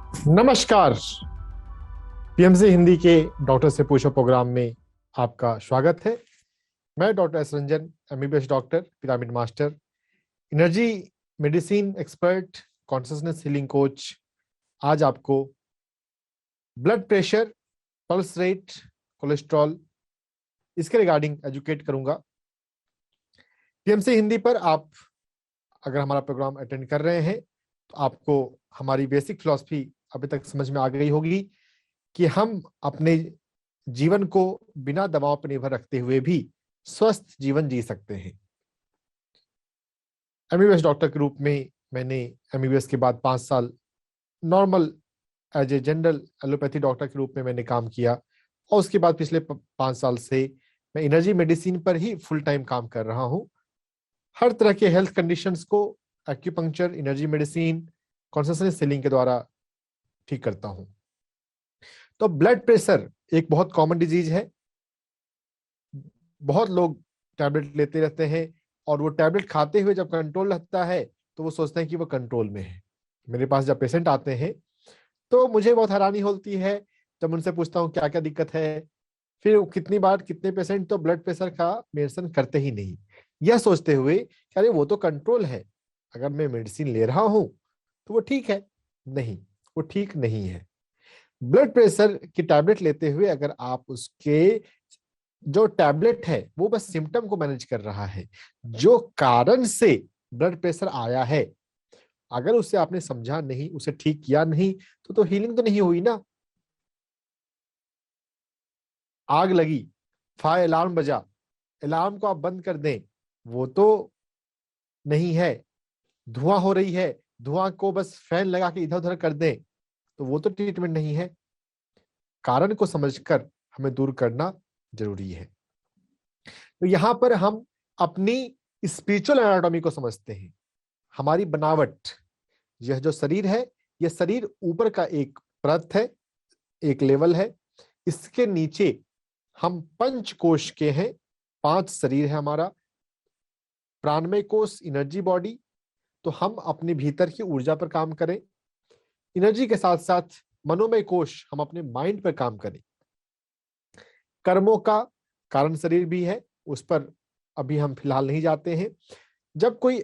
नमस्कार। पीएमसी हिंदी के डॉक्टर से पूछो प्रोग्राम में आपका स्वागत है। मैं doctor S Ranjan, MBBS doctor, pyramid master, energy medicine expert, consciousness healing coach. आज आपको blood pressure, pulse rate, cholesterol, इसके रिगार्डिंग एजुकेट करूंगा। पीएमसी हिंदी पर आप अगर हमारा प्रोग्राम अटेंड कर रहे हैं तो आपको हमारी बेसिक फिलॉसफी अभी तक समझ में आ गई होगी कि हम अपने जीवन को बिना दवाओं पर निर्भर रखते हुए भी स्वस्थ जीवन जी सकते हैं। एमबीबीएस डॉक्टर के रूप में मैंने एमबीबीएस के बाद 5 साल normal as a general allopathy doctor के रूप में मैंने काम किया, और उसके बाद पिछले 5 साल से मैं एनर्जी मेडिसिन पर ही फुल टाइम काम कर रहा हूँ। हर तरह के हेल्थ कंडीशंस को acupuncture, energy medicine, consciousness healing के द्वारा ठीक करता हूँ। तो ब्लड प्रेशर एक बहुत कॉमन डिजीज है। बहुत लोग टैबलेट लेते रहते हैं और वो टैबलेट खाते हुए जब कंट्रोल रहता है तो वो सोचते हैं कि वो कंट्रोल में है। मेरे पास जब पेशेंट आते हैं तो मुझे बहुत हैरानी होती है जब उनसे पूछता हूँ क्या क्या दिक्कत है। फिर कितनी बार कितने पेशेंट तो ब्लड प्रेशर का मेंशन करते ही नहीं, यह सोचते हुए कि अरे वो तो कंट्रोल है, अगर मैं मेडिसिन ले रहा हूं तो वो ठीक है। नहीं, वो ठीक नहीं है। ब्लड प्रेशर की टैबलेट लेते हुए अगर आप उसके जो टैबलेट है वो बस सिम्टम को मैनेज कर रहा है, जो कारण से ब्लड प्रेशर आया है अगर उसे आपने समझा नहीं, उसे ठीक किया नहीं, तो हीलिंग तो नहीं हुई ना। आग लगी, फायर अलार्म बजा, अलार्म को आप बंद कर दें, वो तो नहीं है। धुआं हो रही है, धुआं को बस फैन लगा के इधर उधर कर दें, तो वो तो ट्रीटमेंट नहीं है। कारण को समझकर हमें दूर करना जरूरी है। तो यहां पर हम अपनी स्पिरिचुअल एनाटॉमी को समझते हैं। हमारी बनावट, यह जो शरीर है, यह शरीर ऊपर का एक परत है, एक लेवल है। इसके नीचे हम पंच कोश के हैं। 5 शरीर है हमारा। प्राणमय कोश एनर्जी बॉडी, तो हम अपने भीतर की ऊर्जा पर काम करें। एनर्जी के साथ साथ मनोमय कोश, हम अपने माइंड पर काम करें। कर्मों का कारण शरीर भी है, उस पर अभी हम फिलहाल नहीं जाते हैं। जब कोई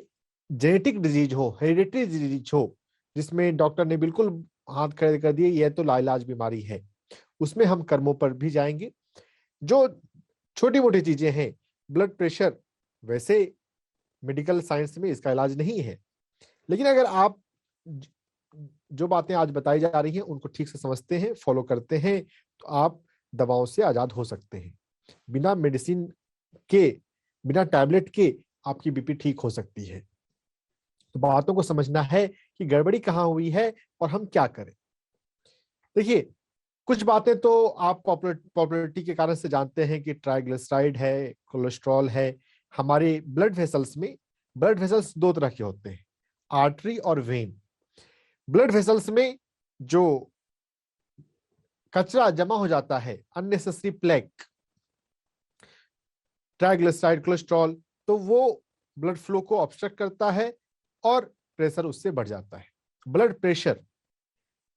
जेनेटिक डिजीज हो, हेरिडिटरी डिजीज हो, जिसमें डॉक्टर ने बिल्कुल हाथ खड़े कर दिए यह तो लाइलाज बीमारी है, उसमें हम कर्मों पर भी जाएंगे। जो छोटी मोटी चीजें हैं, ब्लड प्रेशर, वैसे मेडिकल साइंस में इसका इलाज नहीं है, लेकिन अगर आप जो बातें आज बताई जा रही हैं उनको ठीक से समझते हैं, फॉलो करते हैं, तो आप दवाओं से आजाद हो सकते हैं। बिना मेडिसिन के, बिना टैबलेट के आपकी बीपी ठीक हो सकती है। तो बातों को समझना है कि गड़बड़ी कहाँ हुई है और हम क्या करें। देखिए, कुछ बातें तो आप पॉपुलरिटी के कारण से जानते हैं कि ट्राइग्लिसराइड है, कोलेस्ट्रॉल है। हमारे ब्लड वेसल्स में, ब्लड वेसल्स 2 तरह के होते हैं, आर्टरी और वेन। ब्लड वेसल्स में जो कचरा जमा हो जाता है, अननेसेसरी प्लेक, ट्राइग्लिसराइड, कोलेस्ट्रॉल, तो वो ब्लड फ्लो को ऑब्स्ट्रक्ट करता है और प्रेशर उससे बढ़ जाता है। ब्लड प्रेशर,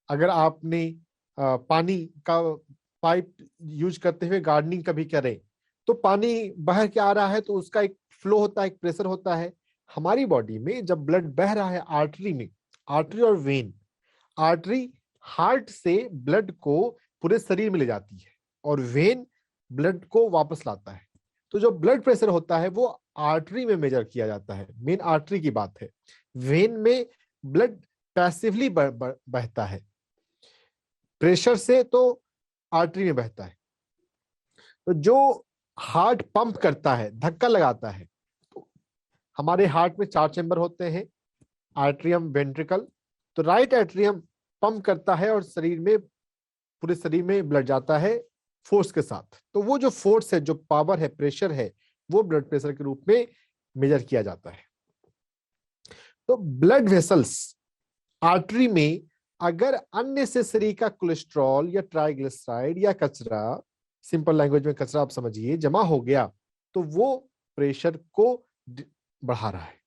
अगर आपने पानी का पाइप यूज करते हुए गार्डनिंग कभी करें तो पानी बह के आ रहा है तो उसका एक फ्लो होता है, एक प्रेशर होता है। हमारी बॉडी में जब ब्लड बह रहा है आर्टरी में, आर्टरी और वेन, आर्टरी हार्ट से ब्लड को पूरे शरीर में ले जाती है और वेन ब्लड को वापस लाता है। तो जो ब्लड प्रेशर होता है वो आर्टरी में मेजर किया जाता है, मेन आर्टरी की बात है। वेन में ब्लड पैसिवली बहता है, प्रेशर से तो आर्टरी में बहता है। तो जो हार्ट पंप करता है, धक्का लगाता है, तो हमारे हार्ट में 4 चैम्बर होते हैं, आर्ट्रियम, वेंट्रिकल। तो राइट एट्रियम पंप करता है और शरीर में, पूरे शरीर में ब्लड जाता है फोर्स के साथ। तो वो जो फोर्स है, जो पावर है, प्रेशर है, वो ब्लड प्रेशर के रूप में मेजर किया जाता है। तो ब्लड वेसल्स, आर्टरी में अगर अननेसेसरी का कोलेस्ट्रॉल या ट्राइग्लिसराइड या कचरा, सिंपल लैंग्वेज में कचरा आप समझिए, जमा हो गया तो वो प्रेशर को बढ़ा रहा है।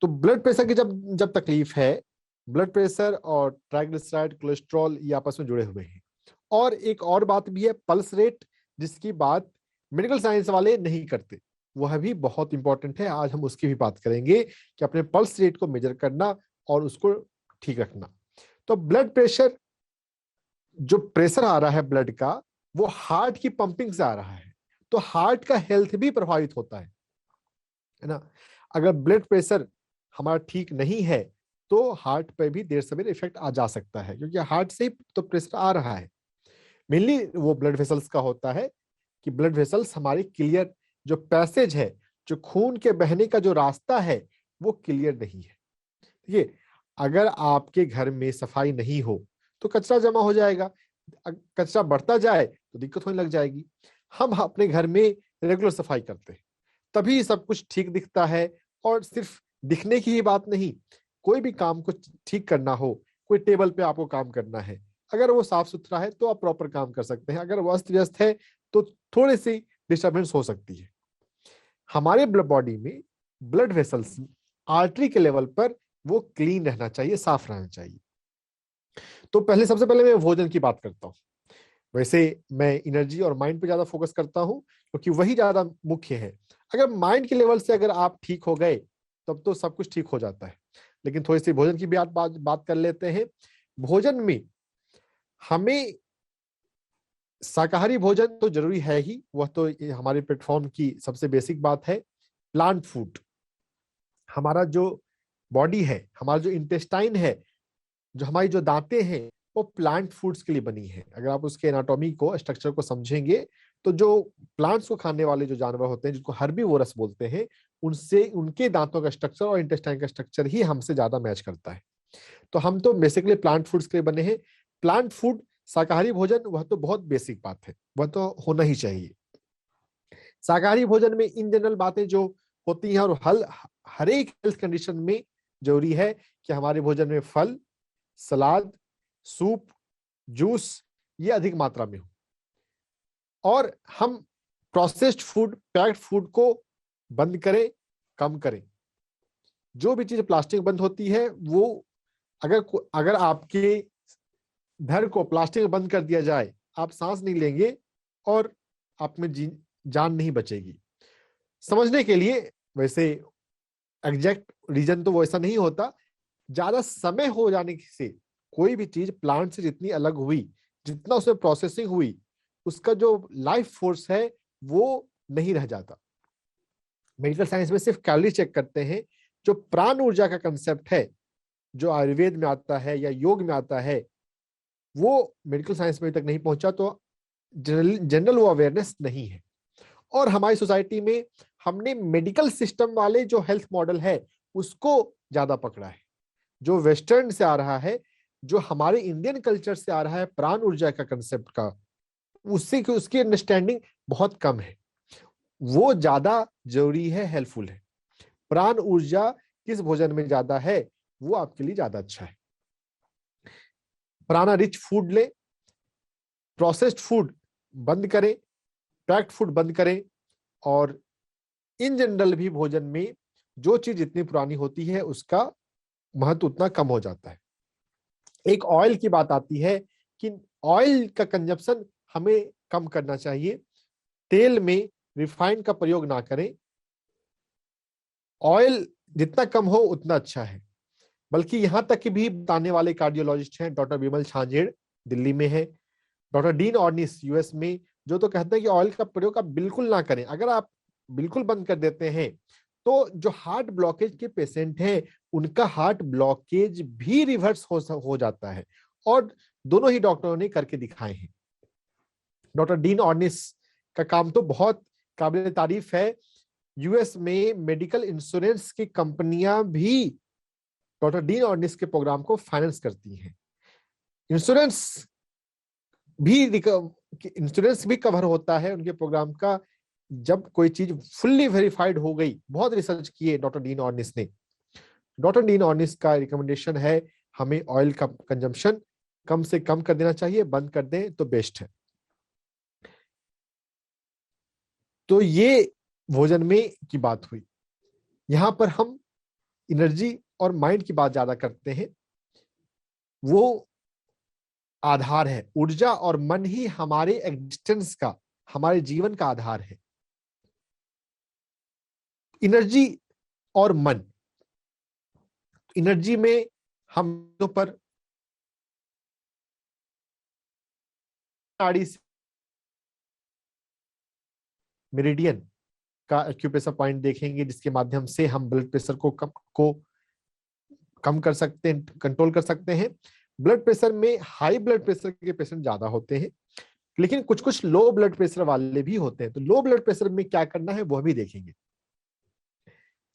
तो ब्लड प्रेशर की जब जब तकलीफ है ब्लड प्रेशर और ट्राइग्लिसराइड, कोलेस्ट्रॉल ये आपस में जुड़े हुए हैं। और एक और बात भी है, पल्स रेट, जिसकी बात मेडिकल साइंस वाले नहीं करते, वह भी बहुत इंपॉर्टेंट है। आज हम उसकी भी बात करेंगे कि अपने पल्स रेट को मेजर करना और उसको ठीक रखना। तो ब्लड प्रेशर, जो प्रेशर आ रहा है ब्लड का, वो हार्ट की पंपिंग से आ रहा है, तो हार्ट का हेल्थ भी प्रभावित होता है ना। अगर ब्लड प्रेशर हमारा ठीक नहीं है तो हार्ट पे भी देर सवेर इफेक्ट आ जा सकता है, क्योंकि हार्ट से ही तो प्रेशर आ रहा है। मेनली वो ब्लड वेसल्स का होता है कि ब्लड वेसल्स हमारी क्लियर, जो पैसेज है, जो खून के बहने का जो रास्ता है, वो क्लियर नहीं है। देखिए, अगर आपके घर में सफाई नहीं हो तो कचरा जमा हो जाएगा, कचरा बढ़ता जाए तो दिक्कत होने लग जाएगी। हम अपने घर में रेगुलर सफाई करते हैं, तभी सब कुछ ठीक दिखता है। और सिर्फ दिखने की ही बात नहीं, कोई भी काम को ठीक करना हो, कोई टेबल पे आपको काम करना है, अगर वो साफ सुथरा है तो आप प्रॉपर काम कर सकते हैं। अगर वो अस्त व्यस्त है तो थोड़ी सी डिस्टर्बेंस हो सकती है। हमारे बॉडी में ब्लड वेसल्स आर्टरी के लेवल पर वो क्लीन रहना चाहिए, साफ रहना चाहिए। तो सबसे पहले मैं भोजन की बात करता हूँ। वैसे मैं एनर्जी और माइंड पे ज्यादा फोकस करता हूँ, क्योंकि वही ज्यादा मुख्य है। अगर माइंड के लेवल से अगर आप ठीक हो गए तब तो सब कुछ ठीक हो जाता है। लेकिन थोड़ी सी भोजन की भी बात कर लेते हैं। भोजन में हमें शाकाहारी भोजन तो जरूरी है ही, वह तो हमारे प्लेटफॉर्म की सबसे बेसिक बात है। प्लांट फूड, हमारा जो बॉडी है, हमारा जो इंटेस्टाइन है, जो हमारी जो दांतें हैं, वो प्लांट फूड्स के लिए बनी है। अगर आप उसके एनाटॉमी को, स्ट्रक्चर को समझेंगे तो जो प्लांट्स को खाने वाले जो जानवर होते हैं, जिसको हर्बीवोरस बोलते हैं, उनसे उनके दांतों का स्ट्रक्चर और इंटेस्टाइन का स्ट्रक्चर ही हमसे ज्यादा मैच करता है। तो हम तो बेसिकली प्लांट फूड्स के लिए बने हैं। प्लांट फूड, शाकाहारी भोजन, वह तो बहुत बेसिक बात है, वह तो होना ही चाहिए। शाकाहारी भोजन में इन जनरल बातें जो होती हैं, और हर एक हेल्थ कंडीशन में जरूरी है कि हमारे भोजन में फल, सलाद, सूप, जूस ये अधिक मात्रा में हो। और हम प्रोसेस्ड फूड, पैक्ड फूड को बंद करें, कम करें। जो भी चीज प्लास्टिक बंद होती है, वो अगर आपके घर को प्लास्टिक में बंद कर दिया जाए, आप सांस नहीं लेंगे और आप में जान नहीं बचेगी। समझने के लिए, वैसे एग्जैक्ट रीजन तो वैसा नहीं होता, ज्यादा समय हो जाने से कोई भी चीज प्लांट से जितनी अलग हुई, जितना उसमें प्रोसेसिंग हुई, उसका जो लाइफ फोर्स है वो नहीं रह जाता। मेडिकल साइंस में सिर्फ कैलोरी चेक करते हैं। जो प्राण ऊर्जा का कंसेप्ट है, जो आयुर्वेद में आता है या योग में आता है, वो मेडिकल साइंस में अभी तक नहीं पहुंचा, तो जनरल वो अवेयरनेस नहीं है। और हमारी सोसाइटी में हमने मेडिकल सिस्टम वाले जो हेल्थ मॉडल है उसको ज्यादा पकड़ा है। जो वेस्टर्न से आ रहा है, जो हमारे इंडियन कल्चर से आ रहा है, प्राण ऊर्जा का कंसेप्ट का, उसकी अंडरस्टैंडिंग बहुत कम है। वो ज्यादा जरूरी है, हेल्पफुल है। प्राण ऊर्जा किस भोजन में ज्यादा है, वो आपके लिए ज्यादा अच्छा है। प्राणा रिच फूड ले, प्रोसेस्ड फूड बंद करें, पैक्ड फूड बंद करें। और इन जनरल भी भोजन में जो चीज जितनी पुरानी होती है उसका महत्व उतना कम हो जाता है। एक ऑयल की बात आती है कि ऑयल का कंजप्शन हमें कम करना चाहिए। तेल में रिफाइंड का प्रयोग ना करें। ऑयल जितना कम हो उतना अच्छा है। बल्कि यहां तक कि भी बताने वाले कार्डियोलॉजिस्ट हैं, डॉक्टर विमल छांजेड़ दिल्ली में है, डॉक्टर डीन ऑर्निस यूएस में, जो तो कहते हैं कि ऑयल का प्रयोग आप बिल्कुल ना करें। अगर आप बिल्कुल बंद कर देते हैं तो जो हार्ट ब्लॉकेज के पेशेंट हैं उनका हार्ट ब्लॉकेज भी रिवर्स हो जाता है। और दोनों ही डॉक्टरों ने करके दिखाए हैं। डॉक्टर डीन ऑर्निस का काम तो बहुत काबिल तारीफ है। यूएस में मेडिकल इंश्योरेंस की कंपनियां भी डॉक्टर डीन ऑर्निस के प्रोग्राम को फाइनेंस करती हैं। इंश्योरेंस भी कवर होता है उनके प्रोग्राम का, जब कोई चीज फुल्ली वेरीफाइड हो गई। बहुत रिसर्च किए डॉक्टर डीन ऑर्निस ने। डॉक्टर डीन ऑर्निस का रिकमेंडेशन है हमें ऑयल का कंजम्पशन कम से कम कर देना चाहिए, बंद कर दें तो बेस्ट है। तो ये भोजन में की बात हुई। यहां पर हम एनर्जी और माइंड की बात ज्यादा करते हैं। वो आधार है। ऊर्जा और मन ही हमारे एग्जिस्टेंस का, हमारे जीवन का आधार है। एनर्जी और मन, एनर्जी में हम पर नाड़ी से मेरिडियन का एक्यूप्रेशर पॉइंट देखेंगे, जिसके माध्यम से हम ब्लड प्रेशर को कम कर सकते हैं, कंट्रोल कर सकते हैं। ब्लड प्रेशर में हाई ब्लड प्रेशर के पेशेंट ज्यादा होते हैं, लेकिन कुछ कुछ लो ब्लड प्रेशर वाले भी होते हैं। तो लो ब्लड प्रेशर में क्या करना है वह भी देखेंगे।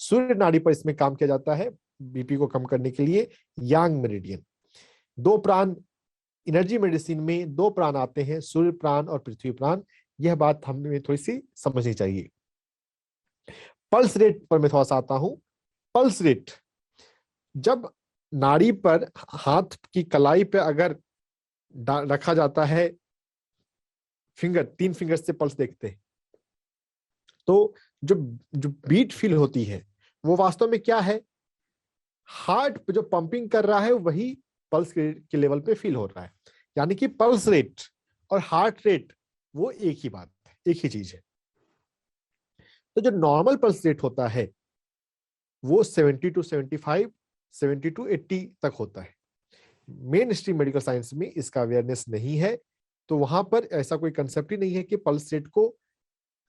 सूर्य नाड़ी पर इसमें काम किया जाता है बीपी को कम करने के लिए। यांग मेरिडियन, दो प्राण, एनर्जी मेडिसिन में दो प्राण आते हैं, सूर्य प्राण और पृथ्वी प्राण। यह बात हमें थोड़ी सी समझनी चाहिए। पल्स रेट पर मैं थोड़ा सा आता हूं। पल्स रेट, जब नाड़ी पर हाथ की कलाई पे अगर रखा जाता है फिंगर, 3 फिंगर से पल्स देखते हैं, तो जो जो बीट फील होती है वो वास्तव में क्या है, हार्ट पे जो पंपिंग कर रहा है वही पल्स के लेवल पे फील हो रहा है। यानी कि पल्स रेट और हार्ट रेट वो एक ही बात है, एक ही चीज है। तो जो नॉर्मल पल्स रेट होता है वो 70 टू 75, 70 टू 80 तक होता है। मेन स्ट्रीम मेडिकल साइंस में इसका अवेयरनेस नहीं है, तो वहां पर ऐसा कोई कंसेप्ट ही नहीं है कि पल्स रेट को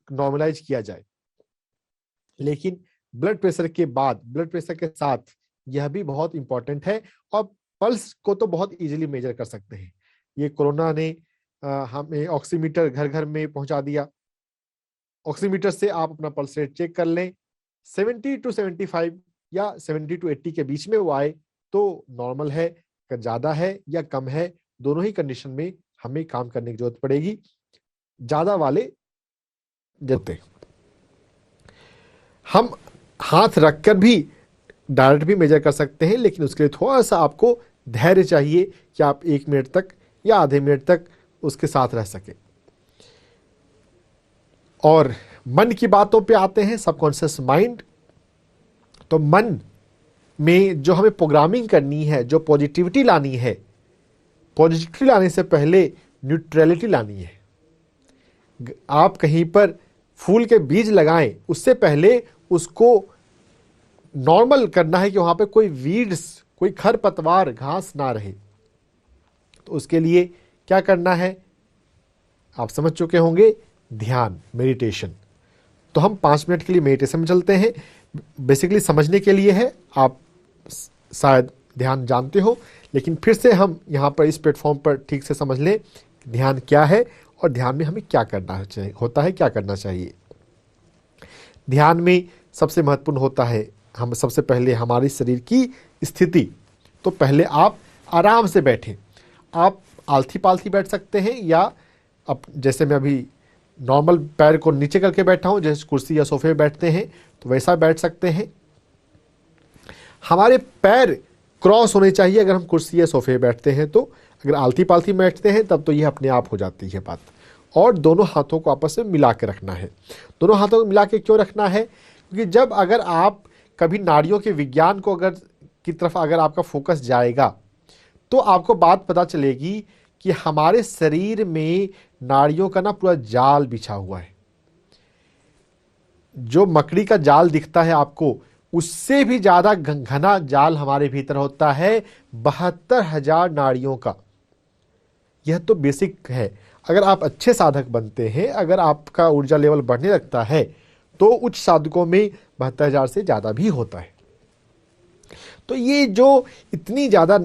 नॉर्मलाइज किया जाए। लेकिन ब्लड प्रेशर के बाद, ब्लड प्रेशर के साथ यह भी बहुत इंपॉर्टेंट है। और पल्स को तो बहुत इजीली मेजर कर सकते हैं। ये कोरोना ने हमें ऑक्सीमीटर घर घर में पहुंचा दिया। ऑक्सीमीटर से आप अपना पल्स रेट चेक कर लें, 70 टू 75 या 70 टू 80 के बीच में वो आए तो नॉर्मल है, ज्यादा है या कम है, दोनों ही कंडीशन में हमें काम करने की जरूरत पड़ेगी। ज्यादा वाले जते हम हाथ रखकर भी डायरेक्ट भी मेजर कर सकते हैं, लेकिन उसके लिए थोड़ा सा आपको धैर्य चाहिए कि आप 1 मिनट तक या आधे मिनट तक उसके साथ रह सके। और मन की बातों पे आते हैं, सबकॉन्शियस माइंड। तो मन में जो हमें प्रोग्रामिंग करनी है, जो पॉजिटिविटी लानी है, पॉजिटिविटी लाने से पहले न्यूट्रलिटी लानी है। आप कहीं पर फूल के बीज लगाएं, उससे पहले उसको नॉर्मल करना है कि वहां पे कोई वीड्स, कोई खरपतवार, घास ना रहे। तो उसके लिए क्या करना है आप समझ चुके होंगे, ध्यान, मेडिटेशन। तो हम 5 मिनट के लिए मेडिटेशन में चलते हैं। बेसिकली समझने के लिए है, आप शायद ध्यान जानते हो, लेकिन फिर से हम यहाँ पर इस प्लेटफॉर्म पर ठीक से समझ लें ध्यान क्या है और ध्यान में हमें क्या करना चाहिए, होता है, क्या करना चाहिए। ध्यान में सबसे महत्वपूर्ण होता है, हम सबसे पहले हमारे शरीर की स्थिति। तो पहले आप आराम से बैठें। आप आलथी पालथी बैठ सकते हैं, या अब जैसे मैं अभी नॉर्मल पैर को नीचे करके बैठा हूं, जैसे कुर्सी या सोफे पे बैठते हैं तो वैसा बैठ सकते हैं। हमारे पैर क्रॉस होने चाहिए अगर हम कुर्सी या सोफे पे बैठते हैं तो। अगर आलती पालती बैठते हैं तब तो यह अपने आप हो जाती है बात। और दोनों हाथों को आपस में मिला के रखना है। दोनों हाथों को मिला के क्यों रखना है, क्योंकि जब अगर आप कभी नाड़ियों के विज्ञान को अगर की तरफ अगर आपका फोकस जाएगा तो आपको बात पता चलेगी कि हमारे शरीर में नाड़ियों का ना पूरा जाल बिछा हुआ है। जो मकड़ी का जाल दिखता है आपको, उससे भी ज्यादा घना जाल हमारे भीतर होता है, 72,000 नाड़ियों का। यह तो बेसिक है। अगर आप अच्छे साधक बनते हैं, अगर आपका ऊर्जा लेवल बढ़ने लगता है, तो उच्च साधकों में 72,000 से ज्यादा भी होता है। तो ये जो इतनी ज्यादा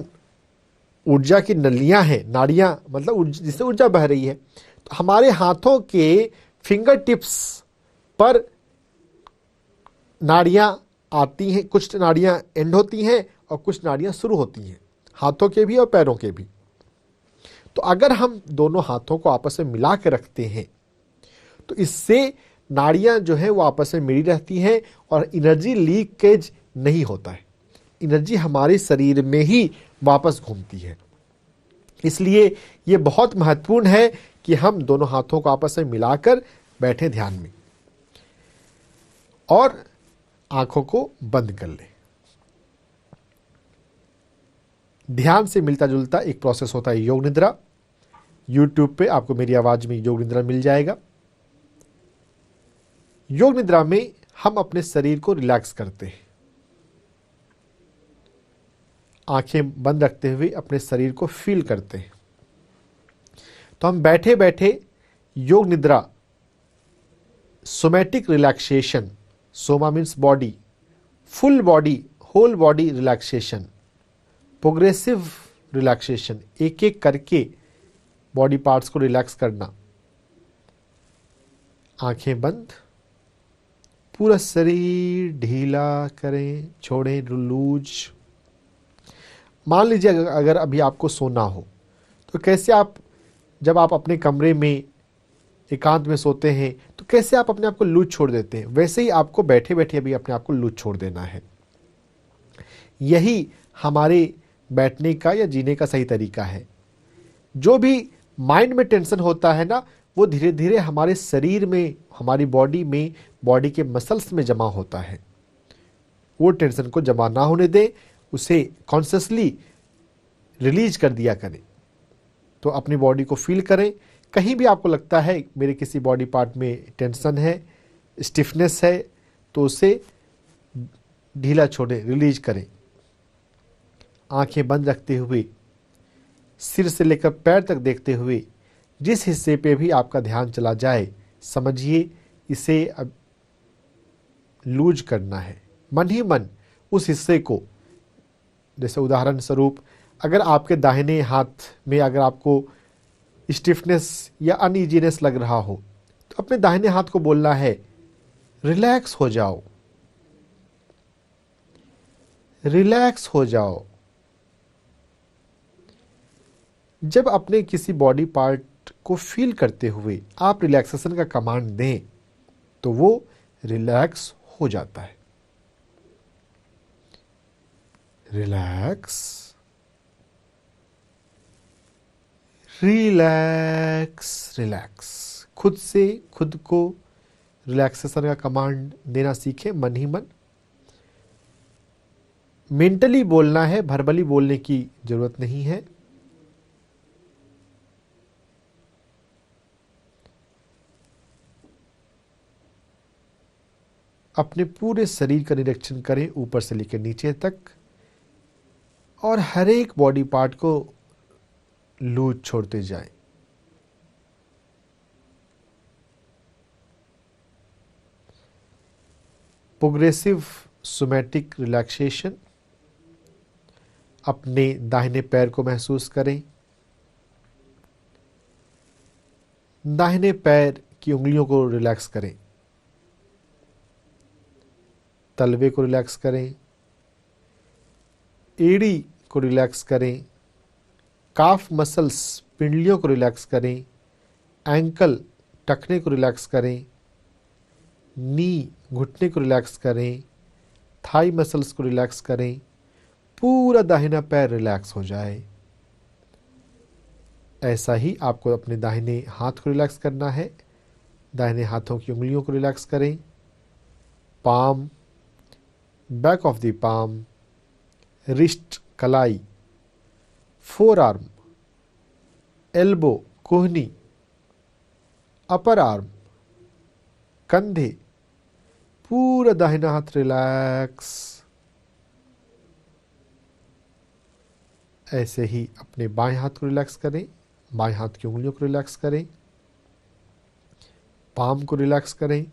ऊर्जा की नलियां हैं, नाड़ियां मतलब जिससे ऊर्जा बह रही है, तो हमारे हाथों के फिंगर टिप्स पर नाड़ियां आती हैं। कुछ नाड़ियां एंड होती हैं और कुछ नाड़ियां शुरू होती हैं, हाथों के भी और पैरों के भी। तो अगर हम दोनों हाथों को आपस में मिला के रखते हैं तो इससे नाड़ियां जो है वो आपस में मिली रहती हैं और एनर्जी लीकेज नहीं होता है। एनर्जी हमारे शरीर में ही वापस घूमती है। इसलिए ये बहुत महत्वपूर्ण है कि हम दोनों हाथों को आपस में मिलाकर बैठे ध्यान में और आंखों को बंद कर ले। ध्यान से मिलता जुलता एक प्रोसेस होता है योग निद्रा। यूट्यूब पे आपको मेरी आवाज में योग निद्रा मिल जाएगा। योग निद्रा में हम अपने शरीर को रिलैक्स करते हैं, आंखें बंद रखते हुए अपने शरीर को फील करते हैं। तो हम बैठे बैठे yoga nidra, somatic relaxation, soma means body, full body, whole body relaxation, progressive relaxation, एक एक करके बॉडी पार्ट्स को रिलैक्स करना। आंखें बंद, पूरा शरीर ढीला करें, छोड़ें, लूज। मान लीजिए अगर अभी आपको सोना हो तो कैसे आप, जब आप अपने कमरे में एकांत में सोते हैं तो कैसे आप अपने आप को लूज छोड़ देते हैं, वैसे ही आपको बैठे बैठे अभी अपने आप को लूज छोड़ देना है। यही हमारे बैठने का या जीने का सही तरीका है। जो भी माइंड में टेंशन होता है ना, वो धीरे धीरे हमारे शरीर में, हमारी बॉडी में, बॉडी के मसल्स में जमा होता है। वो टेंशन को जमा ना होने दें, उसे कॉन्शियसली रिलीज कर दिया करें। तो अपनी बॉडी को फील करें। कहीं भी आपको लगता है मेरे किसी बॉडी पार्ट में टेंशन है, स्टिफनेस है, तो उसे ढीला छोड़ें, रिलीज करें। आंखें बंद रखते हुए, सिर से लेकर पैर तक देखते हुए, जिस हिस्से पे भी आपका ध्यान चला जाए समझिए इसे अब लूज करना है। मन ही मन उस हिस्से को, जैसे उदाहरण स्वरूप अगर आपके दाहिने हाथ में अगर आपको स्टिफनेस या अनईजीनेस लग रहा हो तो अपने दाहिने हाथ को बोलना है रिलैक्स हो जाओ, रिलैक्स हो जाओ। जब अपने किसी बॉडी पार्ट को फील करते हुए आप रिलैक्सेशन का कमांड दें तो वो रिलैक्स हो जाता है। Relax, relax, relax. खुद से खुद को रिलैक्सेशन का कमांड देना सीखें मन ही मन। मेंटली बोलना है, वर्बली बोलने की जरूरत नहीं है। अपने पूरे शरीर का निरीक्षण करें ऊपर से लेकर नीचे तक, और हर एक बॉडी पार्ट को लूज छोड़ते जाएं। Progressive somatic relaxation. अपने दाहिने पैर को महसूस करें। दाहिने पैर की उंगलियों को रिलैक्स करें, तलवे को रिलैक्स करें, एड़ी को रिलैक्स करें, काफ मसल्स पिंडलियों को रिलैक्स करें, एंकल टखने को रिलैक्स करें, नी घुटने को रिलैक्स करें, थाई मसल्स को रिलैक्स करें। पूरा दाहिना पैर रिलैक्स हो जाए। ऐसा ही आपको अपने दाहिने हाथ को रिलैक्स करना है। दाहिने हाथों की उंगलियों को रिलैक्स करें, palm, back of the palm, wrist कलाई, फोर आर्म, एल्बो कोहनी, अपर आर्म, कंधे, पूरा दाहिना हाथ रिलैक्स। ऐसे ही अपने बाएं हाथ को रिलैक्स करें, बाएं हाथ की उंगलियों को रिलैक्स करें, पाम को रिलैक्स करें,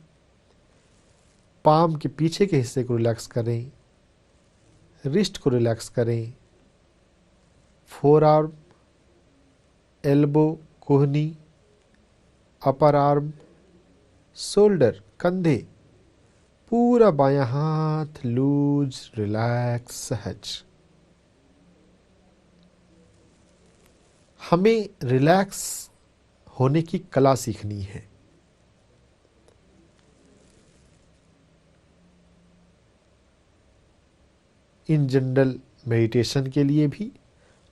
पाम के पीछे के हिस्से को रिलैक्स करें, रिस्ट को रिलैक्स करें, फोर आर्म, एल्बो कोहनी, अपर आर्म, शोल्डर, कंधे, पूरा बायां हाथ लूज, रिलैक्स, सहज। हमें रिलैक्स होने की कला सीखनी है। इन जनरल मेडिटेशन के लिए भी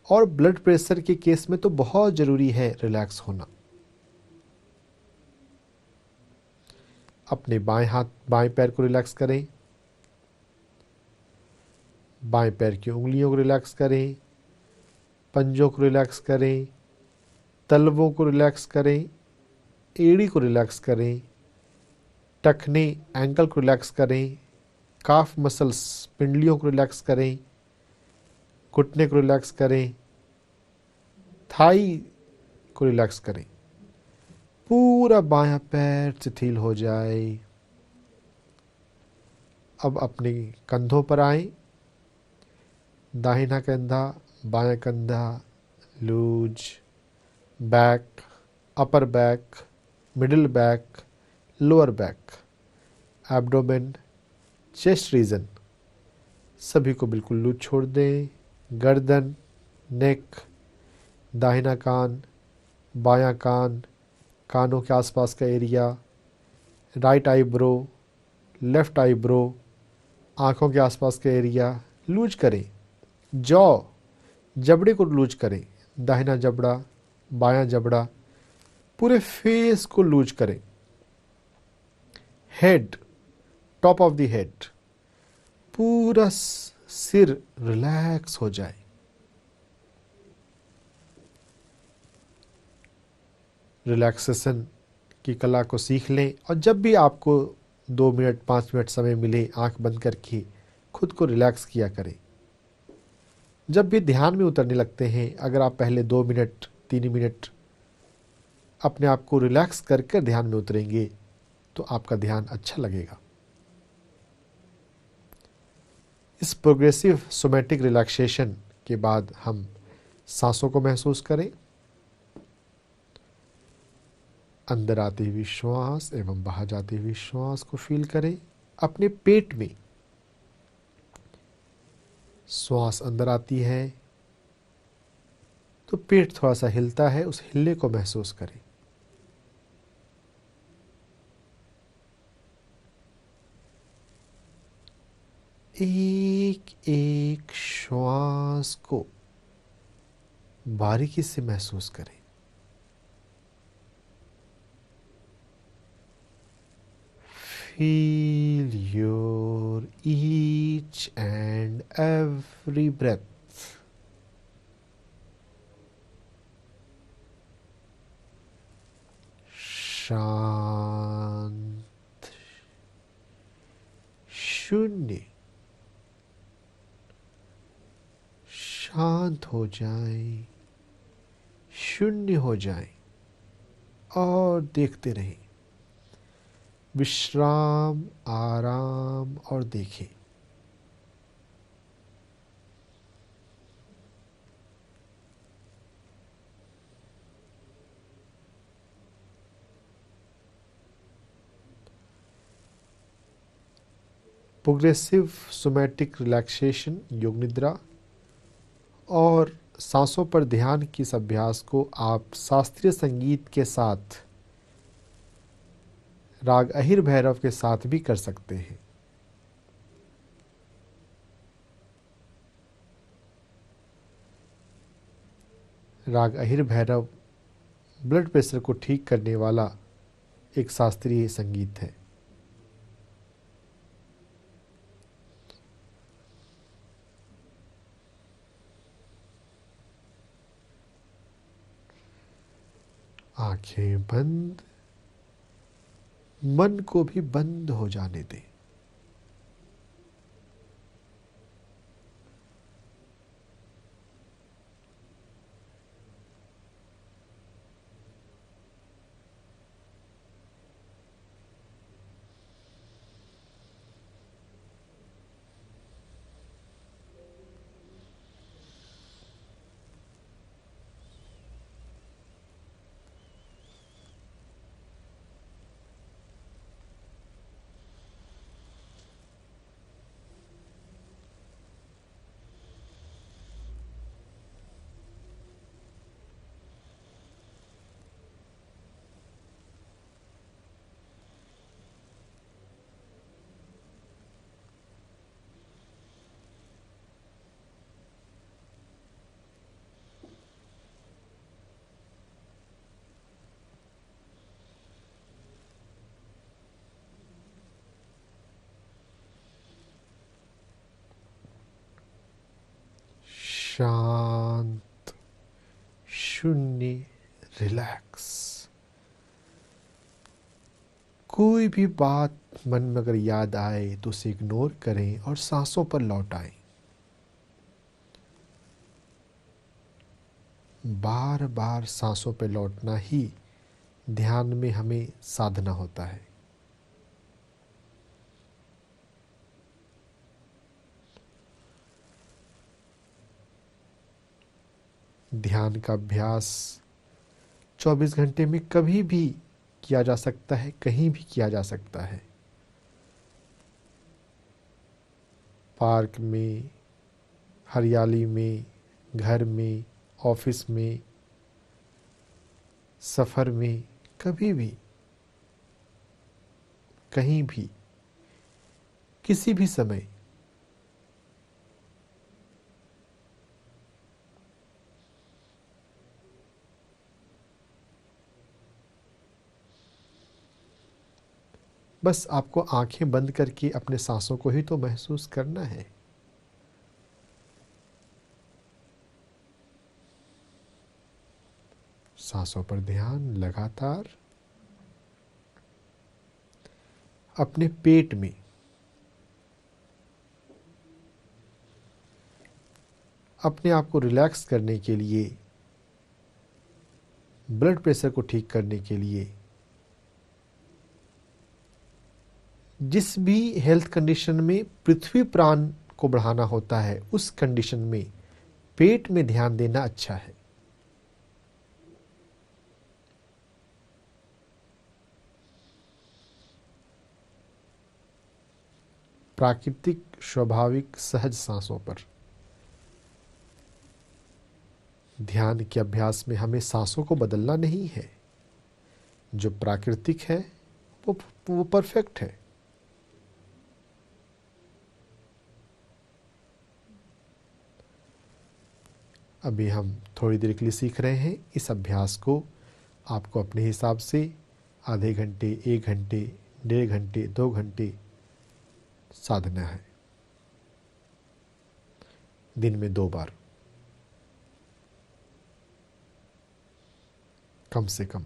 और ब्लड प्रेशर के केस में तो बहुत जरूरी है रिलैक्स होना। अपने बाएं हाथ, बाएं पैर को रिलैक्स करें, बाएं पैर की उंगलियों को रिलैक्स करें, पंजों को रिलैक्स करें, तलवों को रिलैक्स करें, एड़ी को रिलैक्स करें, टखने एंकल को रिलैक्स करें, काफ मसल्स पिंडलियों को रिलैक्स करें, घुटने को रिलैक्स करें, थाई को रिलैक्स करें। पूरा बायां पैर शिथिल हो जाए। अब अपने कंधों पर आए। दाहिना कंधा, बायां कंधा loose, back, upper back, middle back, lower back, abdomen, chest region सभी को बिल्कुल लूज छोड़ दें। गर्दन, नेक, दाहिना कान, बायां कान, कानों के आसपास का area, right eyebrow, left eyebrow, आंखों के आसपास का एरिया लूज करें। जॉ, जबड़े को लूज करें। दाहिना जबड़ा, बायां जबड़ा, पूरे फेस को लूज करें। Head, top of the head, पूरा सिर रिलैक्स हो जाए। रिलैक्सेशन की कला को सीख लें और जब भी आपको 2 मिनट 5 मिनट समय मिले आंख बंद करके खुद को रिलैक्स किया करें। जब भी ध्यान में उतरने लगते हैं, अगर आप पहले 2 मिनट 3 मिनट अपने आप को रिलैक्स कर ध्यान में उतरेंगे तो आपका ध्यान अच्छा लगेगा। इस प्रोग्रेसिव सोमैटिक रिलैक्सेशन के बाद हम सांसों को महसूस करें। अंदर आती हुई श्वास एवं बाहर जाती हुई श्वास को फील करें। अपने पेट में श्वास अंदर आती है तो पेट थोड़ा सा हिलता है, उस हिलने को महसूस करें। एक एक श्वास को बारीकी से महसूस करें। Feel your each and every breath. शांत, शून्य, शांत हो जाएं, शून्य हो जाएं और देखते रहें। विश्राम, आराम और देखें। प्रोग्रेसिव सोमैटिक रिलैक्सेशन योग निद्रा और सांसों पर ध्यान के इस अभ्यास को आप शास्त्रीय संगीत के साथ, राग अहिर भैरव के साथ भी कर सकते हैं। राग अहिर भैरव ब्लड प्रेशर को ठीक करने वाला एक शास्त्रीय संगीत है। आंखें बंद, मन को भी बंद हो जाने दें। शांत, शून्य, रिलैक्स। कोई भी बात मन में अगर याद आए तो उसे इग्नोर करें और सांसों पर लौट आएं। बार बार सांसों पर लौटना ही ध्यान में हमें साधना होता है। ध्यान का अभ्यास 24 घंटे में कभी भी किया जा सकता है, कहीं भी किया जा सकता है। पार्क में, हरियाली में, घर में, ऑफिस में, सफ़र में, कभी भी, कहीं भी, किसी भी समय। बस आपको आंखें बंद करके अपने सांसों को ही तो महसूस करना है। सांसों पर ध्यान लगातार। अपने पेट में, अपने आप को रिलैक्स करने के लिए, ब्लड प्रेशर को ठीक करने के लिए, जिस भी हेल्थ कंडीशन में पृथ्वी प्राण को बढ़ाना होता है, उस कंडीशन में पेट में ध्यान देना अच्छा है। प्राकृतिक, स्वाभाविक, सहज सांसों पर ध्यान के अभ्यास में हमें सांसों को बदलना नहीं है। जो प्राकृतिक है वो परफेक्ट है। अभी हम थोड़ी देर के लिए सीख रहे हैं। इस अभ्यास को आपको अपने हिसाब से आधे घंटे, 1 घंटे, 1.5 घंटे, 2 घंटे साधना है, दिन में 2 बार कम से कम।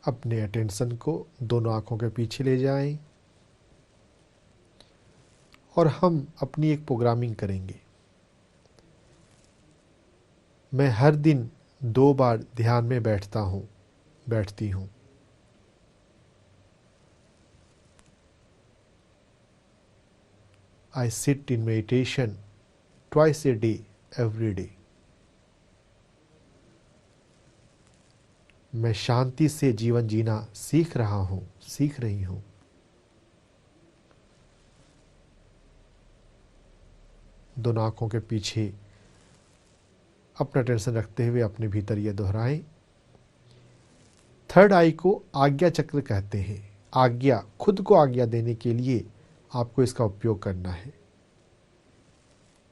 अपने अटेंशन को दोनों आंखों के पीछे ले जाएं और हम अपनी एक प्रोग्रामिंग करेंगे। मैं हर दिन 2 बार ध्यान में बैठता हूँ, बैठती हूँ। I sit in meditation twice a day, every day. मैं शांति से जीवन जीना सीख रहा हूँ, सीख रही हूँ। दोनों आंखों के पीछे अपना टेंशन रखते हुए अपने भीतर यह दोहराएं। थर्ड आई को आज्ञा चक्र कहते हैं। आज्ञा, खुद को आज्ञा देने के लिए आपको इसका उपयोग करना है।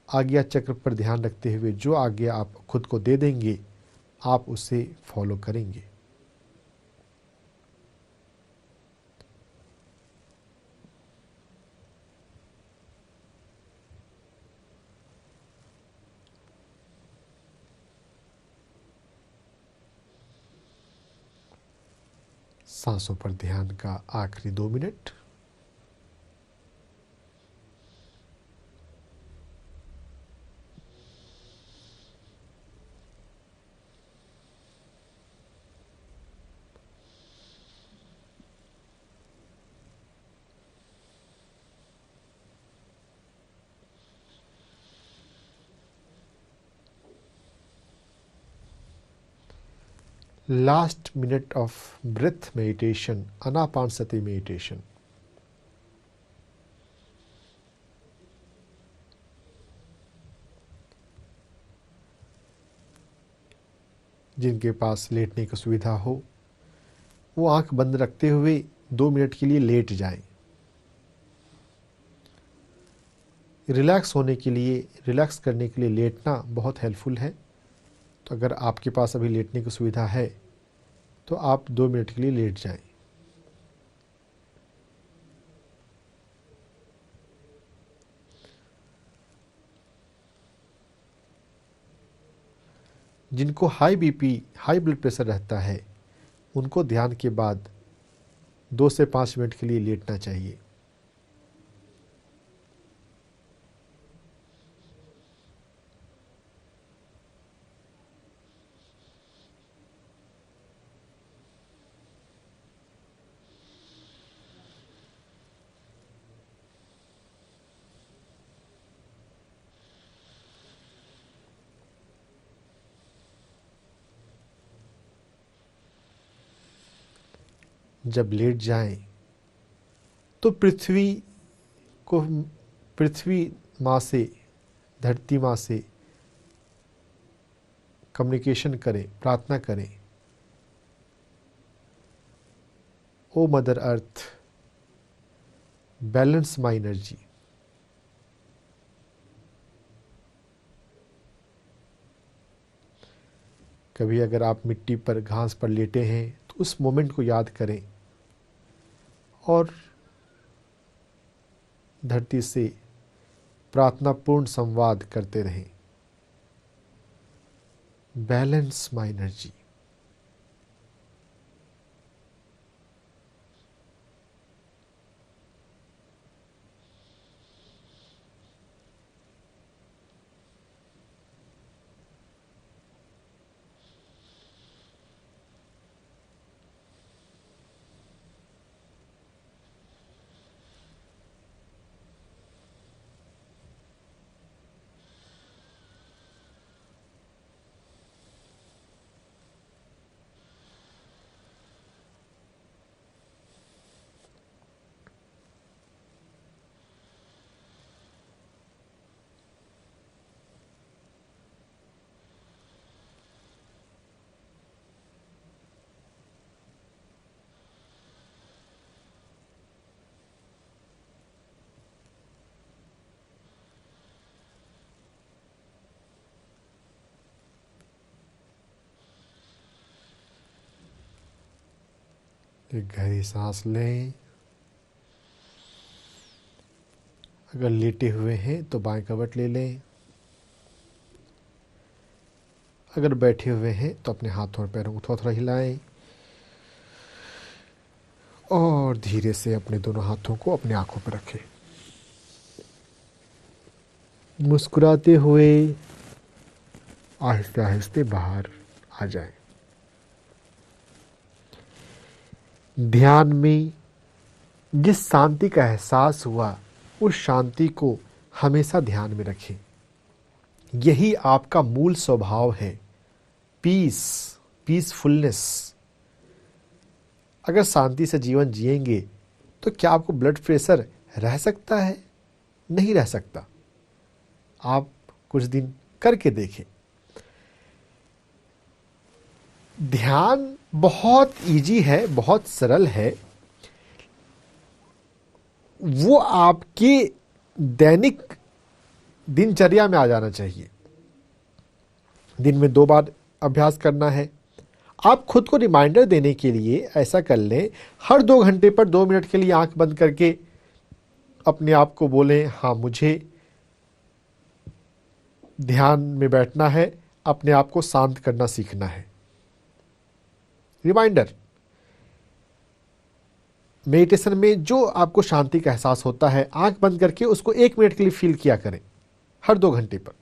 आज्ञा चक्र पर ध्यान रखते हुए जो आज्ञा आप खुद को दे देंगे, आप उसे फॉलो करेंगे। सांसों पर ध्यान का आखिरी 2 minute. Last minute of breath meditation, Anapanasati meditation. जिनके पास लेटने की सुविधा हो वो आंख बंद रखते हुए 2 मिनट के लिए लेट जाएं। रिलैक्स होने के लिए, रिलैक्स करने के लिए लेटना बहुत हेल्पफुल है। तो अगर आपके पास अभी लेटने की सुविधा है तो आप 2 मिनट के लिए लेट जाएं। जिनको high BP, high blood pressure रहता है, उनको ध्यान के बाद 2 से 5 मिनट के लिए लेटना चाहिए। जब लेट जाएं तो को पृथ्वी माँ से, धरती माँ से कम्युनिकेशन करें, प्रार्थना करें, O mother earth, balance my energy. कभी अगर आप मिट्टी पर, घास पर लेटे हैं तो उस मोमेंट को याद करें और धरती से प्रार्थनापूर्ण संवाद करते रहें। Balance my energy. एक गहरी सांस लें। अगर लेटे हुए हैं तो बाएं कवट ले लें। अगर बैठे हुए हैं तो अपने हाथों और पैरों को थोड़ा थोड़ा हिलाएं और धीरे से अपने दोनों हाथों को अपने आंखों पर रखें। मुस्कुराते हुए आहिस्ते आहिस्ते बाहर आ जाएं। ध्यान में जिस शांति का एहसास हुआ, उस शांति को हमेशा ध्यान में रखें। यही आपका मूल स्वभाव है, पीस, पीसफुलनेस। अगर शांति से जीवन जिएंगे तो क्या आपको ब्लड प्रेशर रह सकता है? नहीं रह सकता। आप कुछ दिन करके देखें। ध्यान बहुत इजी है, बहुत सरल है। वो आपके दैनिक दिनचर्या में आ जाना चाहिए। दिन में 2 बार अभ्यास करना है। आप खुद को रिमाइंडर देने के लिए ऐसा कर लें, हर 2 घंटे पर 2 मिनट के लिए आंख बंद करके अपने आप को बोलें, हाँ मुझे ध्यान में बैठना है, अपने आप को शांत करना सीखना है। रिमाइंडर। मेडिटेशन में जो आपको शांति का एहसास होता है, आंख बंद करके उसको 1 मिनट के लिए फील किया करें। हर 2 घंटे पर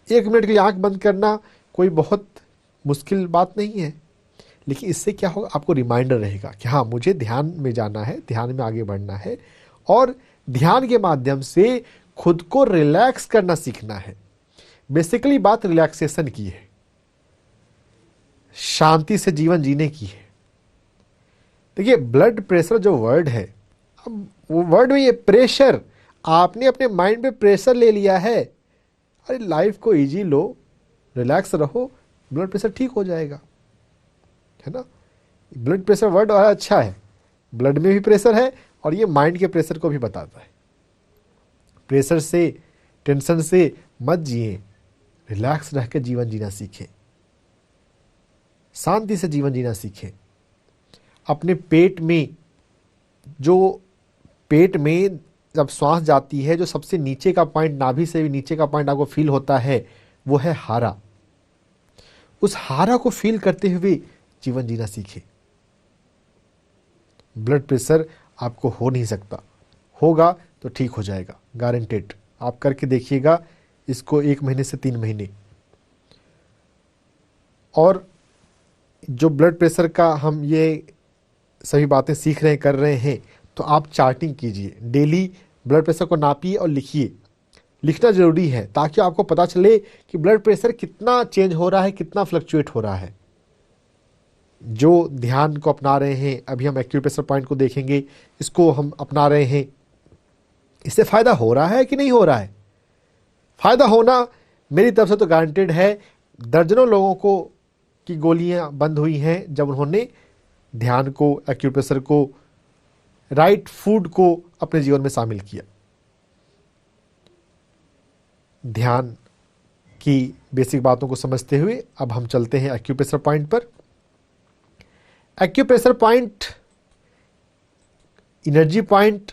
1 मिनट के लिए आंख बंद करना कोई बहुत मुश्किल बात नहीं है, लेकिन इससे क्या होगा, आपको रिमाइंडर रहेगा कि हाँ मुझे ध्यान में जाना है, ध्यान में आगे बढ़ना है और ध्यान के माध्यम से खुद को रिलैक्स करना सीखना है। बेसिकली बात रिलैक्सेशन की है, शांति से जीवन जीने की है। देखिए, ब्लड प्रेशर जो वर्ड है, अब वो वर्ड में ये प्रेशर, आपने अपने माइंड पे प्रेशर ले लिया है। अरे लाइफ को इजी लो, रिलैक्स रहो, ब्लड प्रेशर ठीक हो जाएगा, है ना। ब्लड प्रेशर वर्ड अच्छा है, ब्लड में भी प्रेशर है और ये माइंड के प्रेशर को भी बताता है। प्रेशर से, टेंशन से मत जिए, रिलैक्स रह के जीवन जीना सीखें, शांति से जीवन जीना सीखें। अपने पेट में जब सांस जाती है, जो सबसे नीचे का पॉइंट, नाभि से भी नीचे का पॉइंट आपको फील होता है, वो है हारा। उस हारा को फील करते हुए जीवन जीना सीखें। ब्लड प्रेशर आपको हो नहीं सकता, होगा तो ठीक हो जाएगा, गारंटेड। आप करके देखिएगा इसको 1 महीने से 3 महीने। और जो ब्लड प्रेशर का हम ये सभी बातें सीख रहे हैं, कर रहे हैं, तो आप चार्टिंग कीजिए, डेली ब्लड प्रेशर को नापिए और लिखिए। लिखना ज़रूरी है ताकि आपको पता चले कि ब्लड प्रेशर कितना चेंज हो रहा है, कितना फ्लक्चुएट हो रहा है। जो ध्यान को अपना रहे हैं, अभी हम एक्यूप्रेशर पॉइंट को देखेंगे, इसको हम अपना रहे हैं, इससे फ़ायदा हो रहा है कि नहीं हो रहा है? फ़ायदा होना मेरी तरफ से तो गारंटेड है। दर्जनों लोगों को की गोलियां बंद हुई हैं जब उन्होंने ध्यान को, एक्यूप्रेशर को, राइट फूड को अपने जीवन में शामिल किया। ध्यान की बेसिक बातों को समझते हुए अब हम चलते हैं एक्यूप्रेशर पॉइंट पर। Acupressure point, energy point,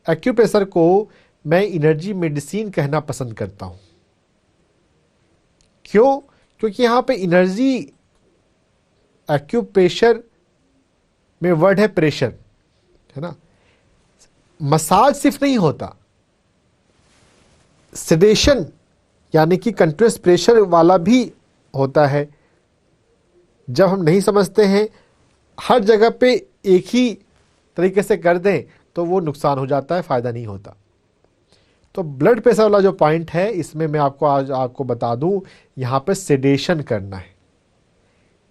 acupressure को मैं एनर्जी मेडिसिन कहना पसंद करता हूं। क्यों? क्योंकि यहां पे एनर्जी, एक्यूप्रेशर में वर्ड है प्रेशर, है ना। मसाज सिर्फ नहीं होता, सेडेशन यानी कि कंटिन्यूअस प्रेशर वाला भी होता है। जब हम नहीं समझते हैं, हर जगह पे एक ही तरीके से कर दें तो वो नुकसान हो जाता है, फ़ायदा नहीं होता। तो ब्लड प्रेशर वाला जो पॉइंट है, इसमें मैं आज आपको बता दूं, यहाँ पे सेडेशन करना है।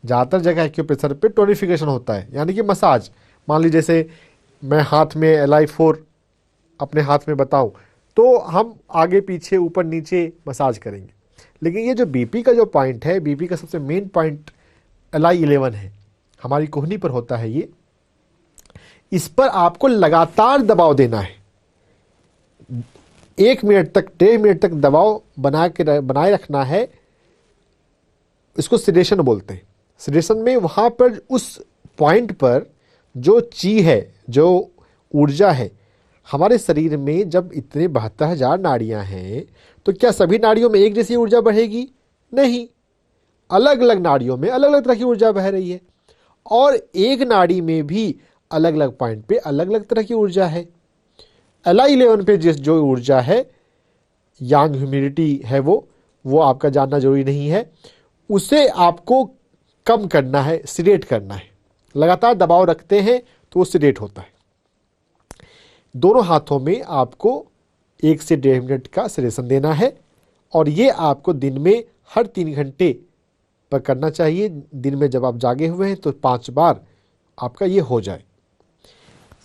ज़्यादातर जगह एक्यूप्रेशर पे टोनिफिकेशन होता है, यानी कि मसाज। मान लीजिए जैसे मैं हाथ में LI4 अपने हाथ में बताऊं तो हम आगे पीछे ऊपर नीचे मसाज करेंगे। लेकिन ये जो बीपी का जो पॉइंट है, बीपी का सबसे मेन पॉइंट LI11 है, हमारी कोहनी पर होता है ये। इस पर आपको लगातार दबाव देना है, 1 मिनट तक, 1.5 मिनट तक दबाव बनाए रखना है। इसको सेडेशन बोलते हैं। सेडेशन में वहां पर उस पॉइंट पर जो ची है, जो ऊर्जा है हमारे शरीर में, जब इतने 72,000 नाड़ियां हैं, तो क्या सभी नाड़ियों में एक जैसी ऊर्जा बढ़ेगी? नहीं, अलग अलग नाड़ियों में अलग अलग तरह की ऊर्जा बह रही है, और एक नाड़ी में भी अलग अलग पॉइंट पे अलग अलग तरह की ऊर्जा है। LI11 पे जो ऊर्जा है, यांग ह्यूमिडिटी है, वो आपका जानना जरूरी नहीं है। उसे आपको कम करना है, सिडेट करना है। लगातार दबाव रखते हैं तो वो सिडेट होता है। दोनों हाथों में आपको 1 से 1.5 मिनट का सेडेशन देना है, और ये आपको दिन में हर 3 घंटे पर करना चाहिए। दिन में जब आप जागे हुए हैं तो 5 बार आपका ये हो जाए।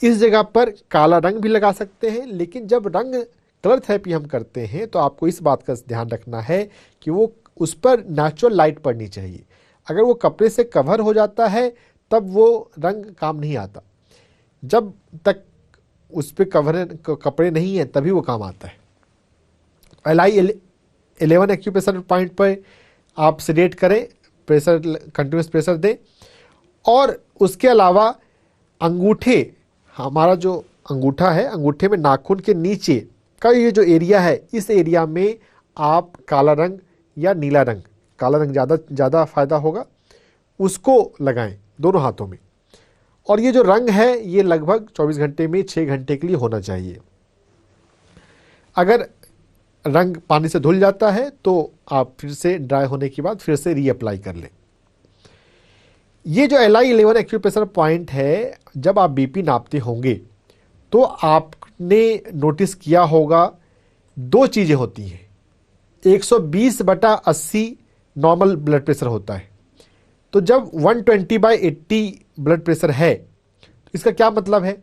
इस जगह पर काला रंग भी लगा सकते हैं, लेकिन जब कलर थेरेपी हम करते हैं तो आपको इस बात का ध्यान रखना है कि वो उस पर नेचुरल लाइट पड़नी चाहिए। अगर वो कपड़े से कवर हो जाता है तब वो रंग काम नहीं आता। जब तक उस पर कपड़े नहीं है तभी वो काम आता है। LI11 एक्यूप्रेशर पॉइंट पर आप सेडेट करें, प्रेशर, कंटिन्यूस प्रेशर दें। और उसके अलावा अंगूठे, हमारा जो अंगूठा है, अंगूठे में नाखून के नीचे का ये जो एरिया है, इस एरिया में आप काला रंग या नीला रंग, काला रंग ज़्यादा फायदा होगा, उसको लगाएं दोनों हाथों में। और ये जो रंग है ये लगभग 24 घंटे में 6 घंटे के लिए होना चाहिए। अगर रंग पानी से धुल जाता है तो आप फिर से ड्राई होने के बाद फिर से रीअप्लाई कर लें। ये जो LI11 एक्यूप्रेशर पॉइंट है, जब आप बीपी नापते होंगे तो आपने नोटिस किया होगा 2 चीज़ें होती हैं। 120/80 नॉर्मल ब्लड प्रेशर होता है। तो जब 120/80 ब्लड प्रेशर है तो इसका क्या मतलब है?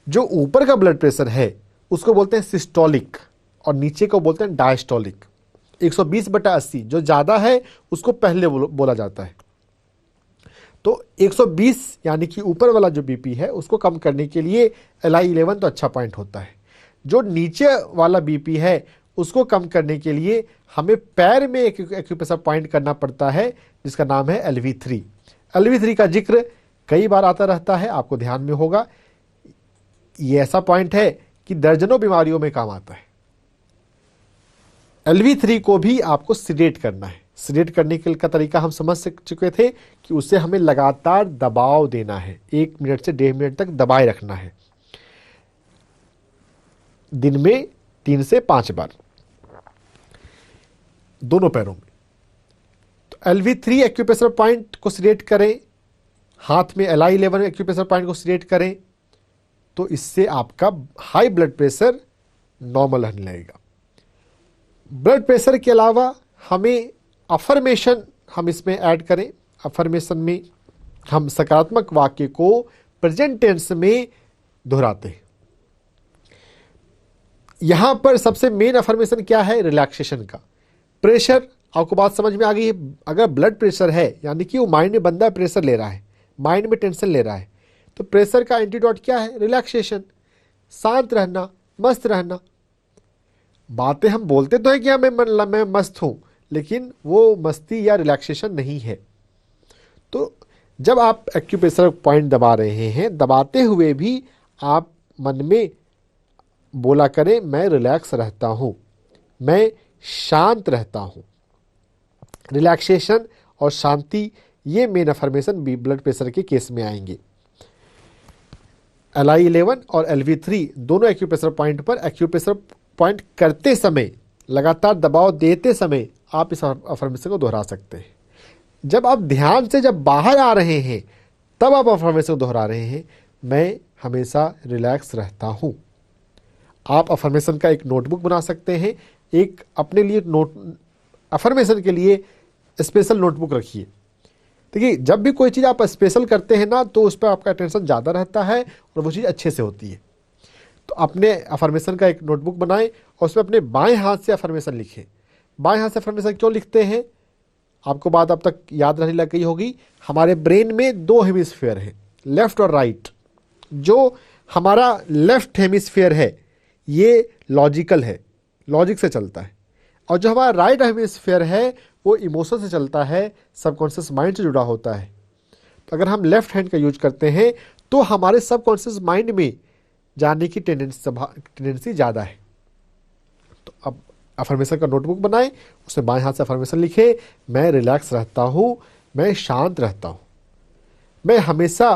जो ऊपर का ब्लड प्रेशर है उसको बोलते हैं सिस्टोलिक, और नीचे को बोलते हैं डायस्टोलिक। 120/80 जो ज़्यादा है उसको पहले बोला जाता है। तो 120 यानी कि ऊपर वाला जो बीपी है उसको कम करने के लिए LI11 तो अच्छा पॉइंट होता है। जो नीचे वाला बीपी है उसको कम करने के लिए हमें पैर में एक एक्यूप्रेशर पॉइंट करना पड़ता है जिसका नाम है LV3। LV3 का जिक्र कई बार आता रहता है, आपको ध्यान में होगा। ये ऐसा पॉइंट है कि दर्जनों बीमारियों में काम आता है। LV3 को भी आपको सिडेट करना है। सिडेट करने का तरीका हम समझ चुके थे कि उसे हमें लगातार दबाव देना है, 1 मिनट से 1.5 मिनट तक दबाए रखना है, दिन में 3 से 5 बार दोनों पैरों में। तो LV3 एक्यूप्रेशर पॉइंट को सिलेक्ट करें, हाथ में LI11 एक्यूप्रेशर पॉइंट को सिलेक्ट करें, तो इससे आपका हाई ब्लड प्रेशर नॉर्मल रहने लगेगा। ब्लड प्रेशर के अलावा हमें अफर्मेशन हम इसमें ऐड करें। अफर्मेशन में हम सकारात्मक वाक्य को प्रेजेंट टेंस में दोहराते हैं। यहां पर सबसे मेन अफर्मेशन क्या है? रिलैक्सेशन का। प्रेशर, आपको बात समझ में आ गई है? अगर ब्लड प्रेशर है यानी कि वो माइंड में बंदा प्रेशर ले रहा है, माइंड में टेंशन ले रहा है, तो प्रेशर का एंटीडोट क्या है? रिलैक्सेशन, शांत रहना, मस्त रहना। बातें हम बोलते तो है कि मैं मस्त हूं, लेकिन वो मस्ती या रिलैक्सेशन नहीं है। तो जब आप एक्यूप्रेशर पॉइंट दबा रहे हैं, दबाते हुए भी आप मन में बोला करें, मैं रिलैक्स रहता हूं, मैं शांत रहता हूं। रिलैक्सेशन और शांति, ये मेन अफर्मेशन भी ब्लड प्रेशर के केस में आएंगे। LI11 और LV3 दोनों एक्यूप्रेशर पॉइंट पर एक्यूप्रेशर पॉइंट करते समय, लगातार दबाव देते समय आप इस अफर्मेशन को दोहरा सकते हैं। जब आप ध्यान से जब बाहर आ रहे हैं तब आप अफर्मेशन को दोहरा रहे हैं, मैं हमेशा रिलैक्स रहता हूं। आप अफर्मेशन का एक नोटबुक बना सकते हैं, एक अपने लिए अफर्मेशन के लिए स्पेशल नोटबुक रखिए। देखिए, जब भी कोई चीज़ आप स्पेशल करते हैं ना, तो उस पर आपका अटेंशन ज़्यादा रहता है और वो चीज़ अच्छे से होती है। तो अपने अफर्मेशन का एक नोटबुक बनाएं और उसमें अपने बाएं हाथ से अफर्मेशन लिखें। बाएं हाथ से अफर्मेशन क्यों लिखते हैं? आपको बात अब तक याद रहने लग गई होगी। हमारे ब्रेन में 2 हेमिस्फीयर हैं, लेफ्ट और राइट। जो हमारा लेफ्ट हेमिस्फीयर है ये लॉजिकल है, लॉजिक से चलता है, और जो हमारा राइट हेमिस्फीयर है वो इमोशन से चलता है, सबकॉन्शियस माइंड से जुड़ा होता है। तो अगर हम लेफ्ट हैंड का यूज करते हैं तो हमारे सबकॉन्शियस माइंड में जाने की टेंडेंसी ज़्यादा है। तो अब अफर्मेशन का नोटबुक बनाएं, उसमें बाएं हाथ से अफर्मेशन लिखें, मैं रिलैक्स रहता हूँ, मैं शांत रहता हूँ, मैं हमेशा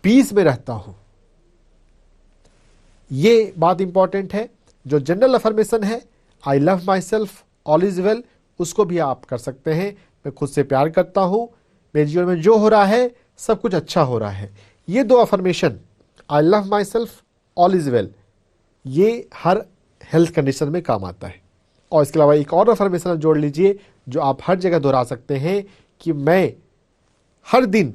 पीस में रहता हूँ। ये बात इंपॉर्टेंट है। जो जनरल अफर्मेशन है, I love my self, all is well, उसको भी आप कर सकते हैं। मैं खुद से प्यार करता हूँ, मेरे जीवन में जो हो रहा है सब कुछ अच्छा हो रहा है। ये 2 affirmation, I love my self, all is well, ये हर हेल्थ कंडीशन में काम आता है। और इसके अलावा एक और अफर्मेशन जोड़ लीजिए जो आप हर जगह दोहरा सकते हैं कि मैं हर दिन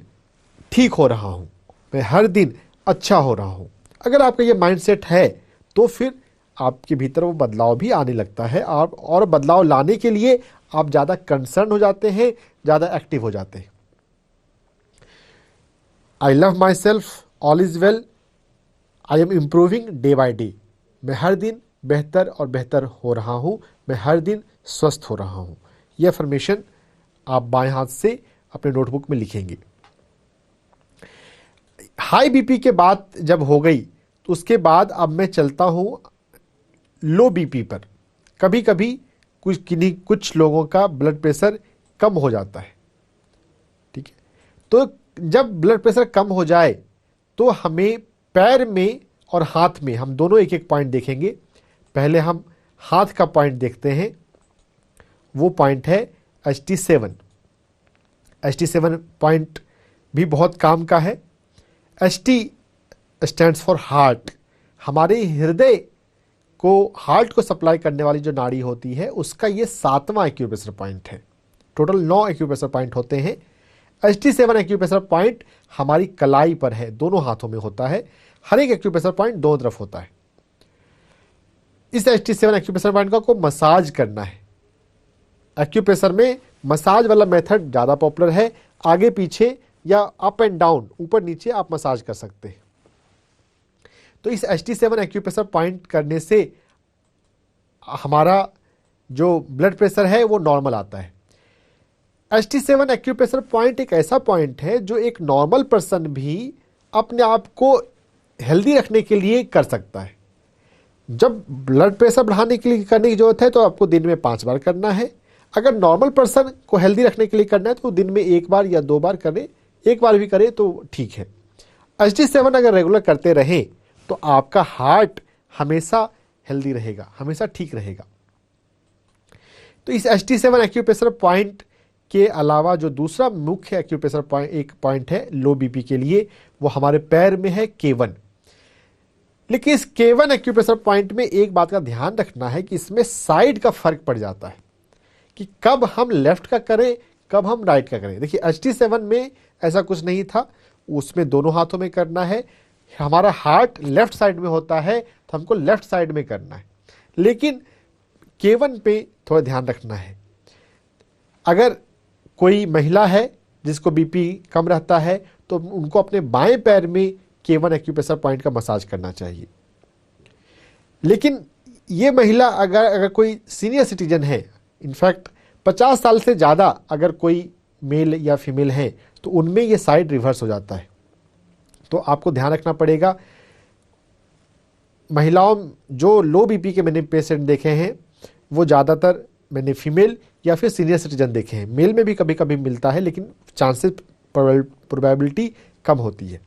ठीक हो रहा हूँ, मैं हर दिन अच्छा हो रहा हूँ। अगर आपका ये माइंडसेट है तो फिर आपके भीतर वो बदलाव भी आने लगता है। आप और बदलाव लाने के लिए आप ज़्यादा कंसर्न हो जाते हैं, ज़्यादा एक्टिव हो जाते हैं। I love my self, all is well, I am improving day by day, मैं हर दिन बेहतर और बेहतर हो रहा हूँ, मैं हर दिन स्वस्थ हो रहा हूँ। यह अफर्मेशन आप बाएं हाथ से अपने नोटबुक में लिखेंगे। हाई बीपी के बात जब हो गई तो उसके बाद अब मैं चलता हूँ लो बीपी पर। कभी कभी कुछ लोगों का ब्लड प्रेशर कम हो जाता है, ठीक है। तो जब ब्लड प्रेशर कम हो जाए तो हमें पैर में और हाथ में, हम दोनों एक एक पॉइंट देखेंगे। पहले हम हाथ का पॉइंट देखते हैं, वो पॉइंट है HT7। HT7 पॉइंट भी बहुत काम का है। HT stands for heart. हमारे हृदय को, हार्ट को सप्लाई करने वाली जो नाड़ी होती है उसका ये 7वां एक्यूप्रेशर पॉइंट है। टोटल 9 एक्यूप्रेशर पॉइंट होते हैं। HT7 एक्यूप्रेशर पॉइंट हमारी कलाई पर है, दोनों हाथों में होता है। हर एक एक्यूप्रेशर पॉइंट दोनों तरफ होता है। इस HT7 एक्यूप्रेशर पॉइंट को मसाज करना है। एक्यूप्रेशर में मसाज वाला मेथड ज़्यादा पॉपुलर है। आगे पीछे या अप एंड डाउन, ऊपर नीचे आप मसाज कर सकते हैं। तो इस HT7 एक्यूप्रेशर पॉइंट करने से हमारा जो ब्लड प्रेशर है वो नॉर्मल आता है। HT7 एक्यूप्रेशर पॉइंट एक ऐसा पॉइंट है जो एक नॉर्मल पर्सन भी अपने आप को हेल्दी रखने के लिए कर सकता है। जब ब्लड प्रेशर बढ़ाने के लिए करने की जरूरत है तो आपको दिन में 5 बार करना है। अगर नॉर्मल पर्सन को हेल्दी रखने के लिए करना है तो दिन में 1 बार या 2 बार करें, 1 बार भी करें तो ठीक है। HT7 अगर रेगुलर करते रहें तो आपका हार्ट हमेशा हेल्दी रहेगा, हमेशा ठीक रहेगा। तो इस HT7 एक्यूप्रेशर पॉइंट के अलावा जो दूसरा मुख्य एक्यूप्रेशर पॉइंट एक पॉइंट है लो बीपी के लिए, वो हमारे पैर में है K1। लेकिन इस K1 एक्यूप्रेशर पॉइंट में एक बात का ध्यान रखना है कि इसमें साइड का फर्क पड़ जाता है कि कब हम लेफ्ट का करें, कब हम राइट का करें। देखिए HT7 में ऐसा कुछ नहीं था, उसमें दोनों हाथों में करना है। हमारा हार्ट लेफ्ट साइड में होता है तो हमको लेफ्ट साइड में करना है। लेकिन K1 पे थोड़ा ध्यान रखना है। अगर कोई महिला है जिसको बीपी कम रहता है तो उनको अपने बाएं पैर में K1 एक्यूप्रेशर पॉइंट का मसाज करना चाहिए। लेकिन ये महिला अगर कोई सीनियर सिटीजन है, इनफैक्ट 50 साल से ज़्यादा अगर कोई मेल या फीमेल है तो उनमें ये साइड रिवर्स हो जाता है। तो आपको ध्यान रखना पड़ेगा। महिलाओं जो लो बीपी के मैंने पेशेंट देखे हैं वो ज़्यादातर मैंने फीमेल या फिर सीनियर सिटीजन देखे हैं। मेल में भी कभी कभी मिलता है लेकिन चांसेस प्रोबेबिलिटी कम होती है।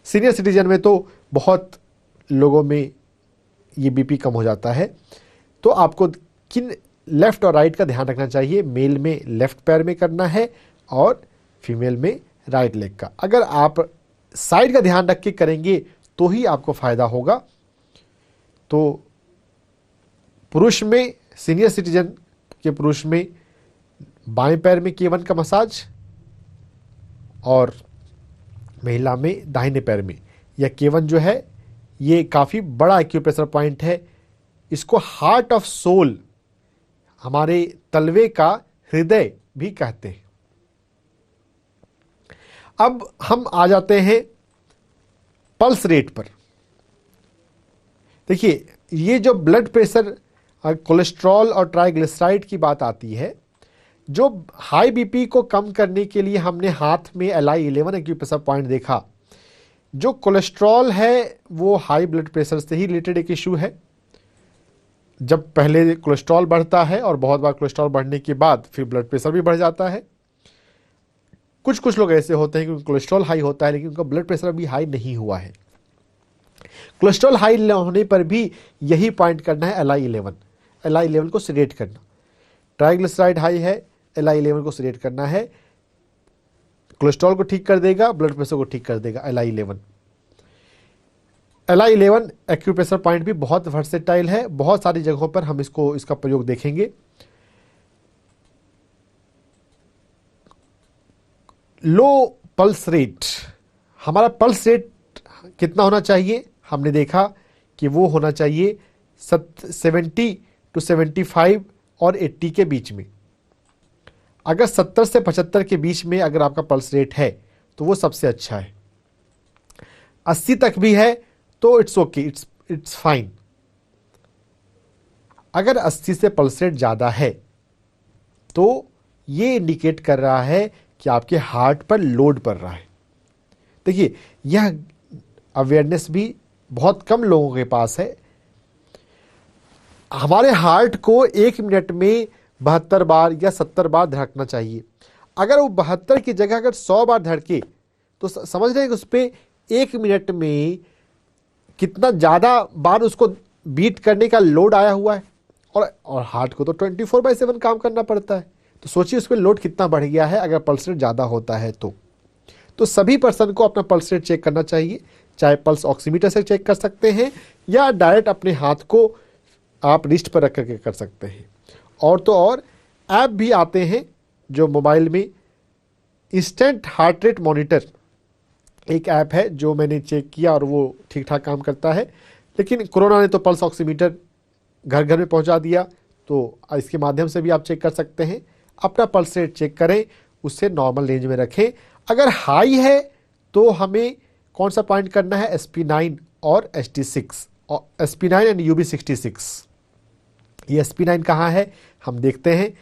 सीनियर सिटीजन में तो बहुत लोगों में ये बीपी कम हो जाता है। तो आपको किन लेफ्ट और राइट का ध्यान रखना चाहिए। मेल में लेफ्ट पैर में करना है और फीमेल में राइट लेग का। अगर आप साइड का ध्यान रख के करेंगे तो ही आपको फायदा होगा। तो पुरुष में, सीनियर सिटीजन के पुरुष में बाएं पैर में K1 का मसाज और महिला में दाहिने पैर में। यह K1 जो है ये काफ़ी बड़ा एक्यूप्रेशर पॉइंट है। इसको हार्ट ऑफ सोल, हमारे तलवे का हृदय भी कहते हैं। अब हम आ जाते हैं पल्स रेट पर। देखिए ये जो ब्लड प्रेशर, कोलेस्ट्रॉल और ट्राइग्लिसराइड की बात आती है, जो हाई बीपी को कम करने के लिए हमने हाथ में LI11 एक्यूप्रेशर पॉइंट देखा। जो कोलेस्ट्रॉल है वो हाई ब्लड प्रेशर से ही रिलेटेड एक इशू है। जब पहले कोलेस्ट्रॉल बढ़ता है और बहुत बार कोलेस्ट्रॉल बढ़ने के बाद फिर ब्लड प्रेशर भी बढ़ जाता है। कुछ लोग ऐसे होते हैं कि कोलेस्ट्रॉल हाई होता है लेकिन उनका ब्लड प्रेशर भी हाई नहीं हुआ है। कोलेस्ट्रॉल हाई होने पर भी यही पॉइंट करना है, LI11 को सिलेक्ट करना। ट्राइग्लिसराइड हाई है, LI11 को सिलेक्ट करना है। कोलेस्ट्रॉल को ठीक कर देगा, ब्लड प्रेशर को ठीक कर देगा LI11 एक्यूप्रेशर पॉइंट भी बहुत वर्सेटाइल है। बहुत सारी जगहों पर हम इसका प्रयोग देखेंगे। लो पल्स रेट, हमारा पल्स रेट कितना होना चाहिए? हमने देखा कि वो होना चाहिए 70 to 75 और 80 के बीच में। अगर 70 से 75 के बीच में अगर आपका पल्स रेट है तो वो सबसे अच्छा है। 80 तक भी है तो इट्स ओके, इट्स फाइन। अगर 80 से पल्स रेट ज़्यादा है तो ये इंडिकेट कर रहा है कि आपके हार्ट पर लोड पड़ रहा है। देखिए यह अवेयरनेस भी बहुत कम लोगों के पास है। हमारे हार्ट को 1 मिनट में 72 बार या 70 बार धड़कना चाहिए। अगर वो 72 की जगह अगर 100 बार धड़के तो समझ रहे हैं कि उस पर 1 मिनट में कितना ज़्यादा बार उसको बीट करने का लोड आया हुआ है। और हार्ट को तो 24/7 काम करना पड़ता है। तो सोचिए उस पर लोड कितना बढ़ गया है अगर पल्स रेट ज़्यादा होता है तो सभी पर्सन को अपना पल्स रेट चेक करना चाहिए। चाहे पल्स ऑक्सीमीटर से चेक कर सकते हैं या डायरेक्ट अपने हाथ को आप रिस्ट पर रख करके कर सकते हैं। और तो और ऐप भी आते हैं जो मोबाइल में, इंस्टेंट हार्ट रेट मॉनिटर एक ऐप है जो मैंने चेक किया और वो ठीक ठाक काम करता है। लेकिन कोरोना ने तो पल्स ऑक्सीमीटर घर घर में पहुंचा दिया, तो इसके माध्यम से भी आप चेक कर सकते हैं। अपना पल्स रेट चेक करें, उससे नॉर्मल रेंज में रखें। अगर हाई है तो हमें कौन सा पॉइंट करना है? SP9 और ST6 और SP9 एंड UB66। ये SP9 कहाँ है हम देखते हैं।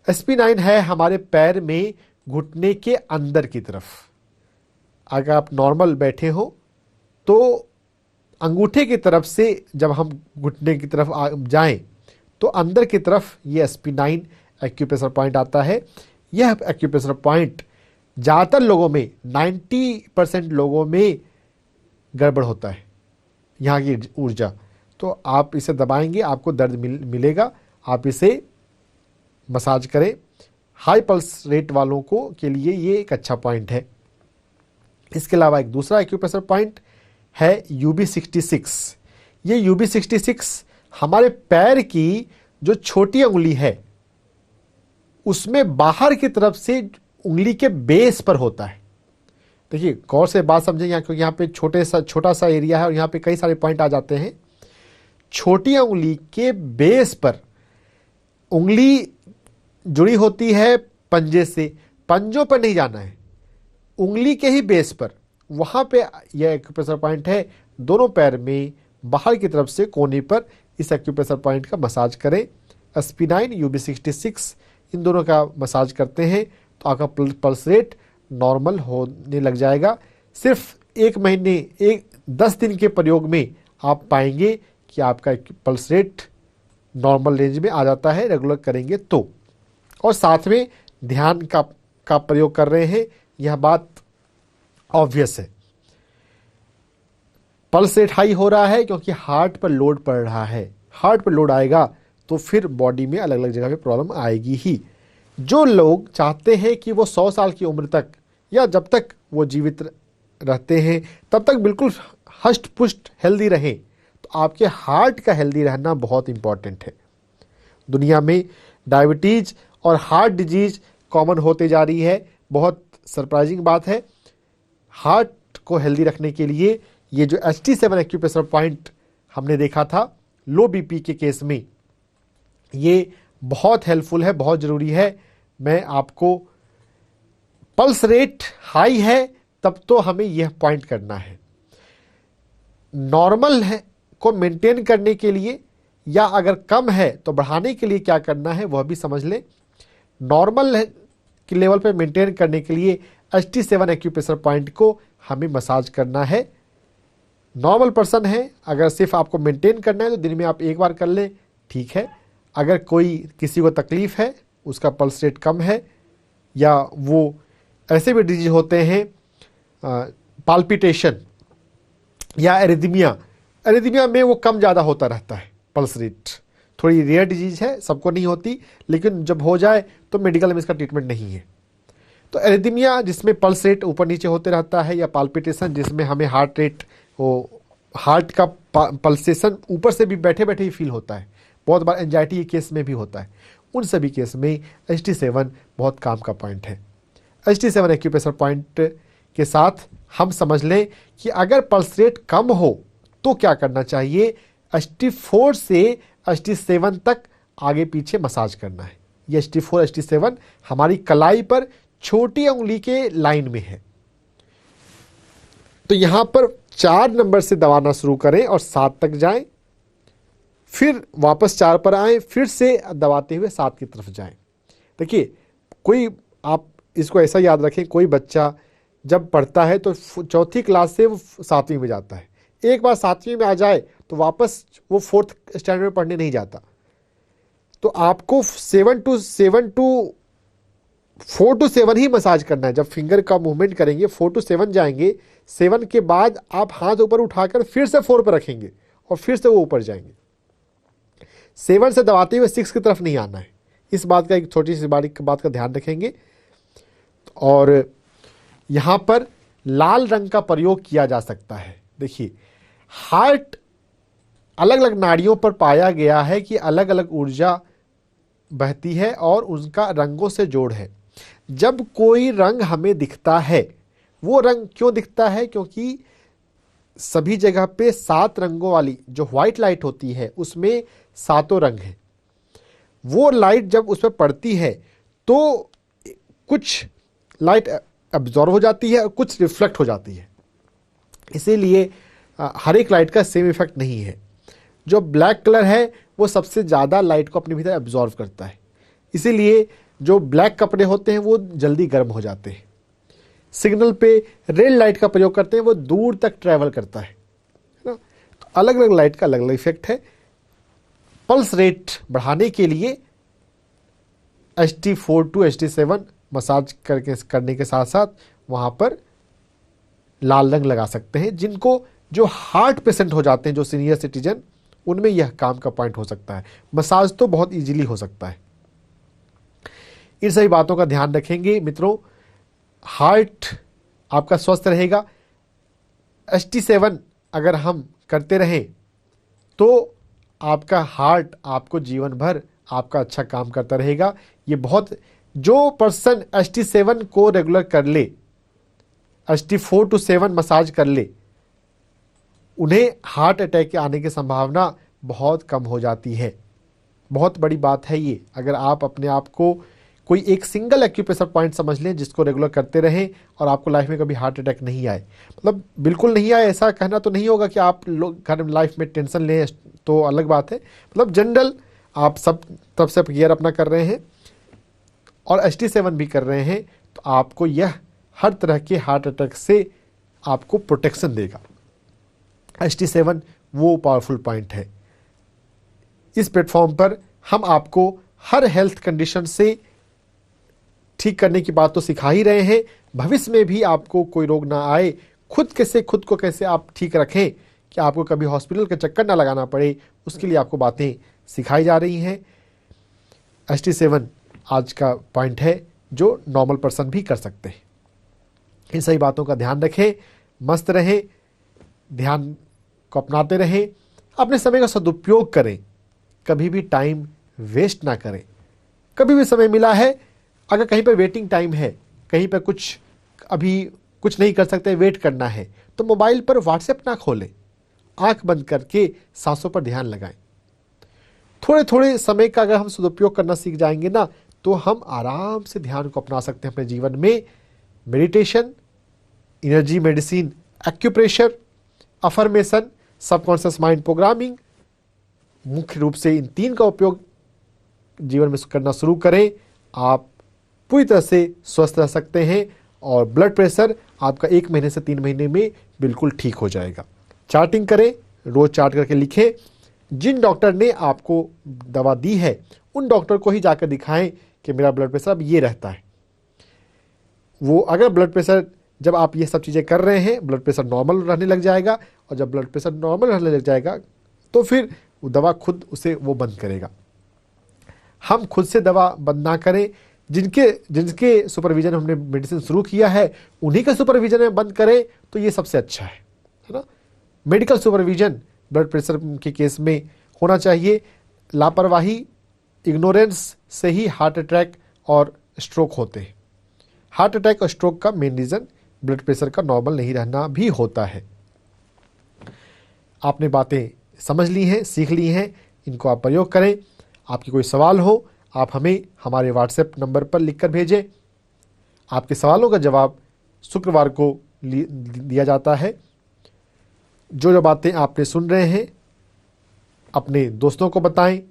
SP9 है हमारे पैर में घुटने के अंदर की तरफ। अगर आप नॉर्मल बैठे हो तो अंगूठे की तरफ से जब हम घुटने की तरफ जाएं तो अंदर की तरफ ये SP9 एक्यूप्रेशर पॉइंट आता है। यह एक्यूप्रेशर पॉइंट ज़्यादातर लोगों में 90% लोगों में गड़बड़ होता है यहाँ की ऊर्जा। तो आप इसे दबाएंगे आपको दर्द मिलेगा। आप इसे मसाज करें। हाई पल्स रेट वालों को के लिए ये एक अच्छा पॉइंट है। इसके अलावा एक दूसरा एक्यूप्रेशर पॉइंट है UB66। ये UB66 हमारे पैर की जो छोटी उंगली है उसमें बाहर की तरफ से उंगली के बेस पर होता है। देखिए गौर से बात समझें यहाँ, क्योंकि यहाँ पे छोटा सा एरिया है और यहाँ पे कई सारे पॉइंट आ जाते हैं। छोटी उंगली के बेस पर उंगली जुड़ी होती है पंजे से, पंजों पर नहीं जाना है, उंगली के ही बेस पर, वहां पे यह एक्यूप्रेशर पॉइंट है। दोनों पैर में बाहर की तरफ से कोने पर इस एक्यूप्रेशर पॉइंट का मसाज करें। SP9 UB66 इन दोनों का मसाज करते हैं तो आपका पल्स रेट नॉर्मल होने लग जाएगा। सिर्फ 1 महीने 10 दिन के प्रयोग में आप पाएंगे कि आपका पल्स रेट नॉर्मल रेंज में आ जाता है रेगुलर करेंगे तो। और साथ में ध्यान का प्रयोग कर रहे हैं, यह बात ऑब्वियस है। पल्स रेट हाई हो रहा है क्योंकि हार्ट पर लोड पड़ रहा है। हार्ट पर लोड आएगा तो फिर बॉडी में अलग अलग जगह पे प्रॉब्लम आएगी ही। जो लोग चाहते हैं कि वो 100 साल की उम्र तक या जब तक वो जीवित रहते हैं तब तक बिल्कुल हष्ट पुष्ट हेल्दी रहें, तो आपके हार्ट का हेल्दी रहना बहुत इंपॉर्टेंट है। दुनिया में डायबिटीज और हार्ट डिजीज कॉमन होते जा रही है। बहुत सरप्राइजिंग बात है। हार्ट को हेल्दी रखने के लिए ये जो ST7 एक्यूप्रेशर पॉइंट हमने देखा था लो BP के केस में, ये बहुत हेल्पफुल है, बहुत ज़रूरी है। मैं आपको पल्स रेट हाई है तब तो हमें यह पॉइंट करना है। नॉर्मल है को मेंटेन करने के लिए या अगर कम है तो बढ़ाने के लिए क्या करना है वह भी समझ लें। नॉर्मल के लेवल पे मेंटेन करने के लिए ST7 एक्यूप्रेशर पॉइंट को हमें मसाज करना है। नॉर्मल पर्सन है, अगर सिर्फ आपको मेंटेन करना है तो दिन में आप 1 बार कर लें, ठीक है। अगर कोई किसी को तकलीफ है, उसका पल्स रेट कम है या वो ऐसे भी डिजीज होते हैं पाल्पिटेशन या एरिथमिया में वो कम ज़्यादा होता रहता है पल्स रेट। थोड़ी रेयर डिजीज है, सबको नहीं होती, लेकिन जब हो जाए तो मेडिकल में इसका ट्रीटमेंट नहीं है। तो एरिथमिया जिसमें पल्स रेट ऊपर नीचे होते रहता है या पाल्पिटेशन जिसमें हमें हार्ट का पल्सेशन ऊपर से भी बैठे बैठे ही फील होता है, बहुत बार एंजाइटी के केस में भी होता है, उन सभी केस में ST7 बहुत काम का पॉइंट है। ST7 एक्यूप्रेशर पॉइंट के साथ हम समझ लें कि अगर पल्स रेट कम हो तो क्या करना चाहिए। ST4 से ST7 तक आगे पीछे मसाज करना है। ये ST4 ST7 हमारी कलाई पर छोटी उंगली के लाइन में है। तो यहां पर 4 नंबर से दबाना शुरू करें और 7 तक जाएं, फिर वापस 4 पर आएं, फिर से दबाते हुए 7 की तरफ जाएं। देखिए कोई, आप इसको ऐसा याद रखें, कोई बच्चा जब पढ़ता है तो 4th क्लास से वो 7वीं में जाता है। एक बार 7वीं में आ जाए तो वापस वो 4th स्टैंडर्ड में पढ़ने नहीं जाता। तो आपको 4 to 7 ही मसाज करना है। जब फिंगर का मूवमेंट करेंगे 4 to 7 जाएंगे, 7 के बाद आप हाथ ऊपर उठाकर फिर से 4 पर रखेंगे और फिर से वो ऊपर जाएंगे। 7 से दबाते हुए 6 की तरफ नहीं आना है। इस बात का एक छोटी सी बात का ध्यान रखेंगे। और यहां पर लाल रंग का प्रयोग किया जा सकता है। देखिए हार्ट अलग अलग नाड़ियों पर पाया गया है कि अलग अलग ऊर्जा बहती है और उनका रंगों से जोड़ है। जब कोई रंग हमें दिखता है, वो रंग क्यों दिखता है, क्योंकि सभी जगह पे 7 रंगों वाली जो व्हाइट लाइट होती है उसमें 7 रंग हैं। वो लाइट जब उस पर पड़ती है तो कुछ लाइट एब्जॉर्ब हो जाती है और कुछ रिफ्लेक्ट हो जाती है। इसीलिए हर एक लाइट का सेम इफेक्ट नहीं है। जो ब्लैक कलर है वो सबसे ज़्यादा लाइट को अपने भीतर एब्जॉर्व करता है, इसीलिए जो ब्लैक कपड़े होते हैं वो जल्दी गर्म हो जाते हैं। सिग्नल पे रेड लाइट का प्रयोग करते हैं, वो दूर तक ट्रैवल करता है ना। तो अलग अलग लाइट का अलग अलग इफेक्ट है। पल्स रेट बढ़ाने के लिए HT4 to HT7 मसाज करने के साथ साथ वहाँ पर लाल रंग लगा सकते हैं। जिनको जो हार्ट पेशेंट हो जाते हैं, जो सीनियर सिटीजन, उनमें यह काम का पॉइंट हो सकता है। मसाज तो बहुत इजीली हो सकता है। इन सभी बातों का ध्यान रखेंगे मित्रों, हार्ट आपका स्वस्थ रहेगा। HT7 अगर हम करते रहें तो आपका हार्ट आपको जीवन भर आपका अच्छा काम करता रहेगा। ये बहुत, जो पर्सन HT7 को रेगुलर कर ले, HT4 to 7 मसाज कर ले, उन्हें हार्ट अटैक के आने की संभावना बहुत कम हो जाती है। बहुत बड़ी बात है ये। अगर आप अपने आप को कोई एक सिंगल एक्यूप्रेशर पॉइंट समझ लें जिसको रेगुलर करते रहें और आपको लाइफ में कभी हार्ट अटैक नहीं आए, मतलब बिल्कुल नहीं आए ऐसा कहना तो नहीं होगा कि आप लोग घर में लाइफ में टेंशन लें तो अलग बात है, मतलब जनरल आप सब तब से गियर अपना कर रहे हैं और HT7 भी कर रहे हैं तो आपको यह हर तरह के हार्ट अटैक से आपको प्रोटेक्शन देगा। HT7 वो पावरफुल पॉइंट है। इस प्लेटफॉर्म पर हम आपको हर हेल्थ कंडीशन से ठीक करने की बात तो सिखा ही रहे हैं, भविष्य में भी आपको कोई रोग ना आए, खुद को कैसे आप ठीक रखें कि आपको कभी हॉस्पिटल का चक्कर ना लगाना पड़े, उसके लिए आपको बातें सिखाई जा रही हैं। HT7 आज का पॉइंट है जो नॉर्मल पर्सन भी कर सकते हैं। इन सही बातों का ध्यान रखें, मस्त रहें, ध्यान को अपनाते रहें, अपने समय का सदुपयोग करें, कभी भी टाइम वेस्ट ना करें। कभी भी समय मिला है, अगर कहीं पर वेटिंग टाइम है, कहीं पर अभी कुछ नहीं कर सकते, वेट करना है, तो मोबाइल पर व्हाट्सएप ना खोलें, आंख बंद करके सांसों पर ध्यान लगाएं। थोड़े थोड़े समय का अगर हम सदुपयोग करना सीख जाएंगे ना, तो हम आराम से ध्यान को अपना सकते हैं अपने जीवन में। Meditation, energy medicine, acupressure, affirmation, subconscious mind programming, मुख्य रूप से इन 3 का उपयोग जीवन में करना शुरू करें। आप पूरी तरह से स्वस्थ रह सकते हैं और ब्लड प्रेशर आपका 1 महीने से 3 महीने में बिल्कुल ठीक हो जाएगा। चार्टिंग करें, रोज चार्ट करके लिखें। जिन डॉक्टर ने आपको दवा दी है उन डॉक्टर को ही जाकर दिखाएं कि मेरा ब्लड प्रेशर अब ये रहता है। वो अगर ब्लड प्रेशर, जब आप ये सब चीज़ें कर रहे हैं, ब्लड प्रेशर नॉर्मल रहने लग जाएगा, और जब ब्लड प्रेशर नॉर्मल रहने लग जाएगा तो फिर वो दवा खुद उसे वो बंद करेगा। हम खुद से दवा बंद ना करें, जिनके सुपरविजन हमने मेडिसिन शुरू किया है उन्हीं के सुपरविजन में बंद करें तो ये सबसे अच्छा है ना। मेडिकल सुपरविजन ब्लड प्रेशर के केस में होना चाहिए। लापरवाही, इग्नोरेंस से ही हार्ट अटैक और स्ट्रोक होते हैं। हार्ट अटैक और स्ट्रोक का मेन रीज़न ब्लड प्रेशर का नॉर्मल नहीं रहना भी होता है। आपने बातें समझ ली हैं, सीख ली हैं, इनको आप प्रयोग करें। आपकी कोई सवाल हो, आप हमें हमारे व्हाट्सएप नंबर पर लिखकर भेजें। आपके सवालों का जवाब शुक्रवार को दिया जाता है। जो बातें आपने सुन रहे हैं अपने दोस्तों को बताएं।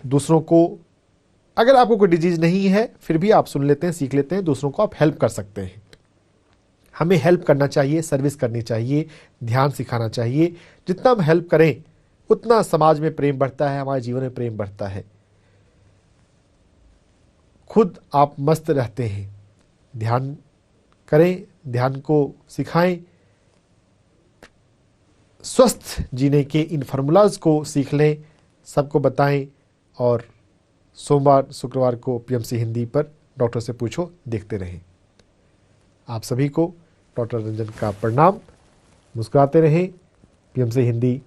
दूसरों को, अगर आपको कोई डिजीज़ नहीं है फिर भी आप सुन लेते हैं, सीख लेते हैं, दूसरों को आप हेल्प कर सकते हैं। हमें हेल्प करना चाहिए, सर्विस करनी चाहिए, ध्यान सिखाना चाहिए। जितना हम हेल्प करें उतना समाज में प्रेम बढ़ता है, हमारे जीवन में प्रेम बढ़ता है। खुद आप मस्त रहते हैं। ध्यान करें, ध्यान को सिखाएं, स्वस्थ जीने के इन फार्मूलाज को सीख लें, सबको बताएं। और सोमवार शुक्रवार को PMC हिंदी पर डॉक्टर से पूछो देखते रहें। आप सभी को डॉक्टर रंजन का प्रणाम। मुस्कुराते रहें, PMC हिंदी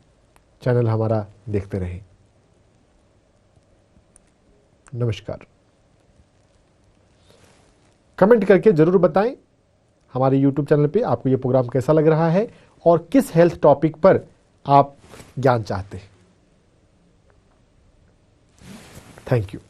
चैनल हमारा देखते रहें। नमस्कार। कमेंट करके ज़रूर बताएं हमारे YouTube चैनल पे आपको ये प्रोग्राम कैसा लग रहा है और किस हेल्थ टॉपिक पर आप ज्ञान चाहते हैं। Thank you.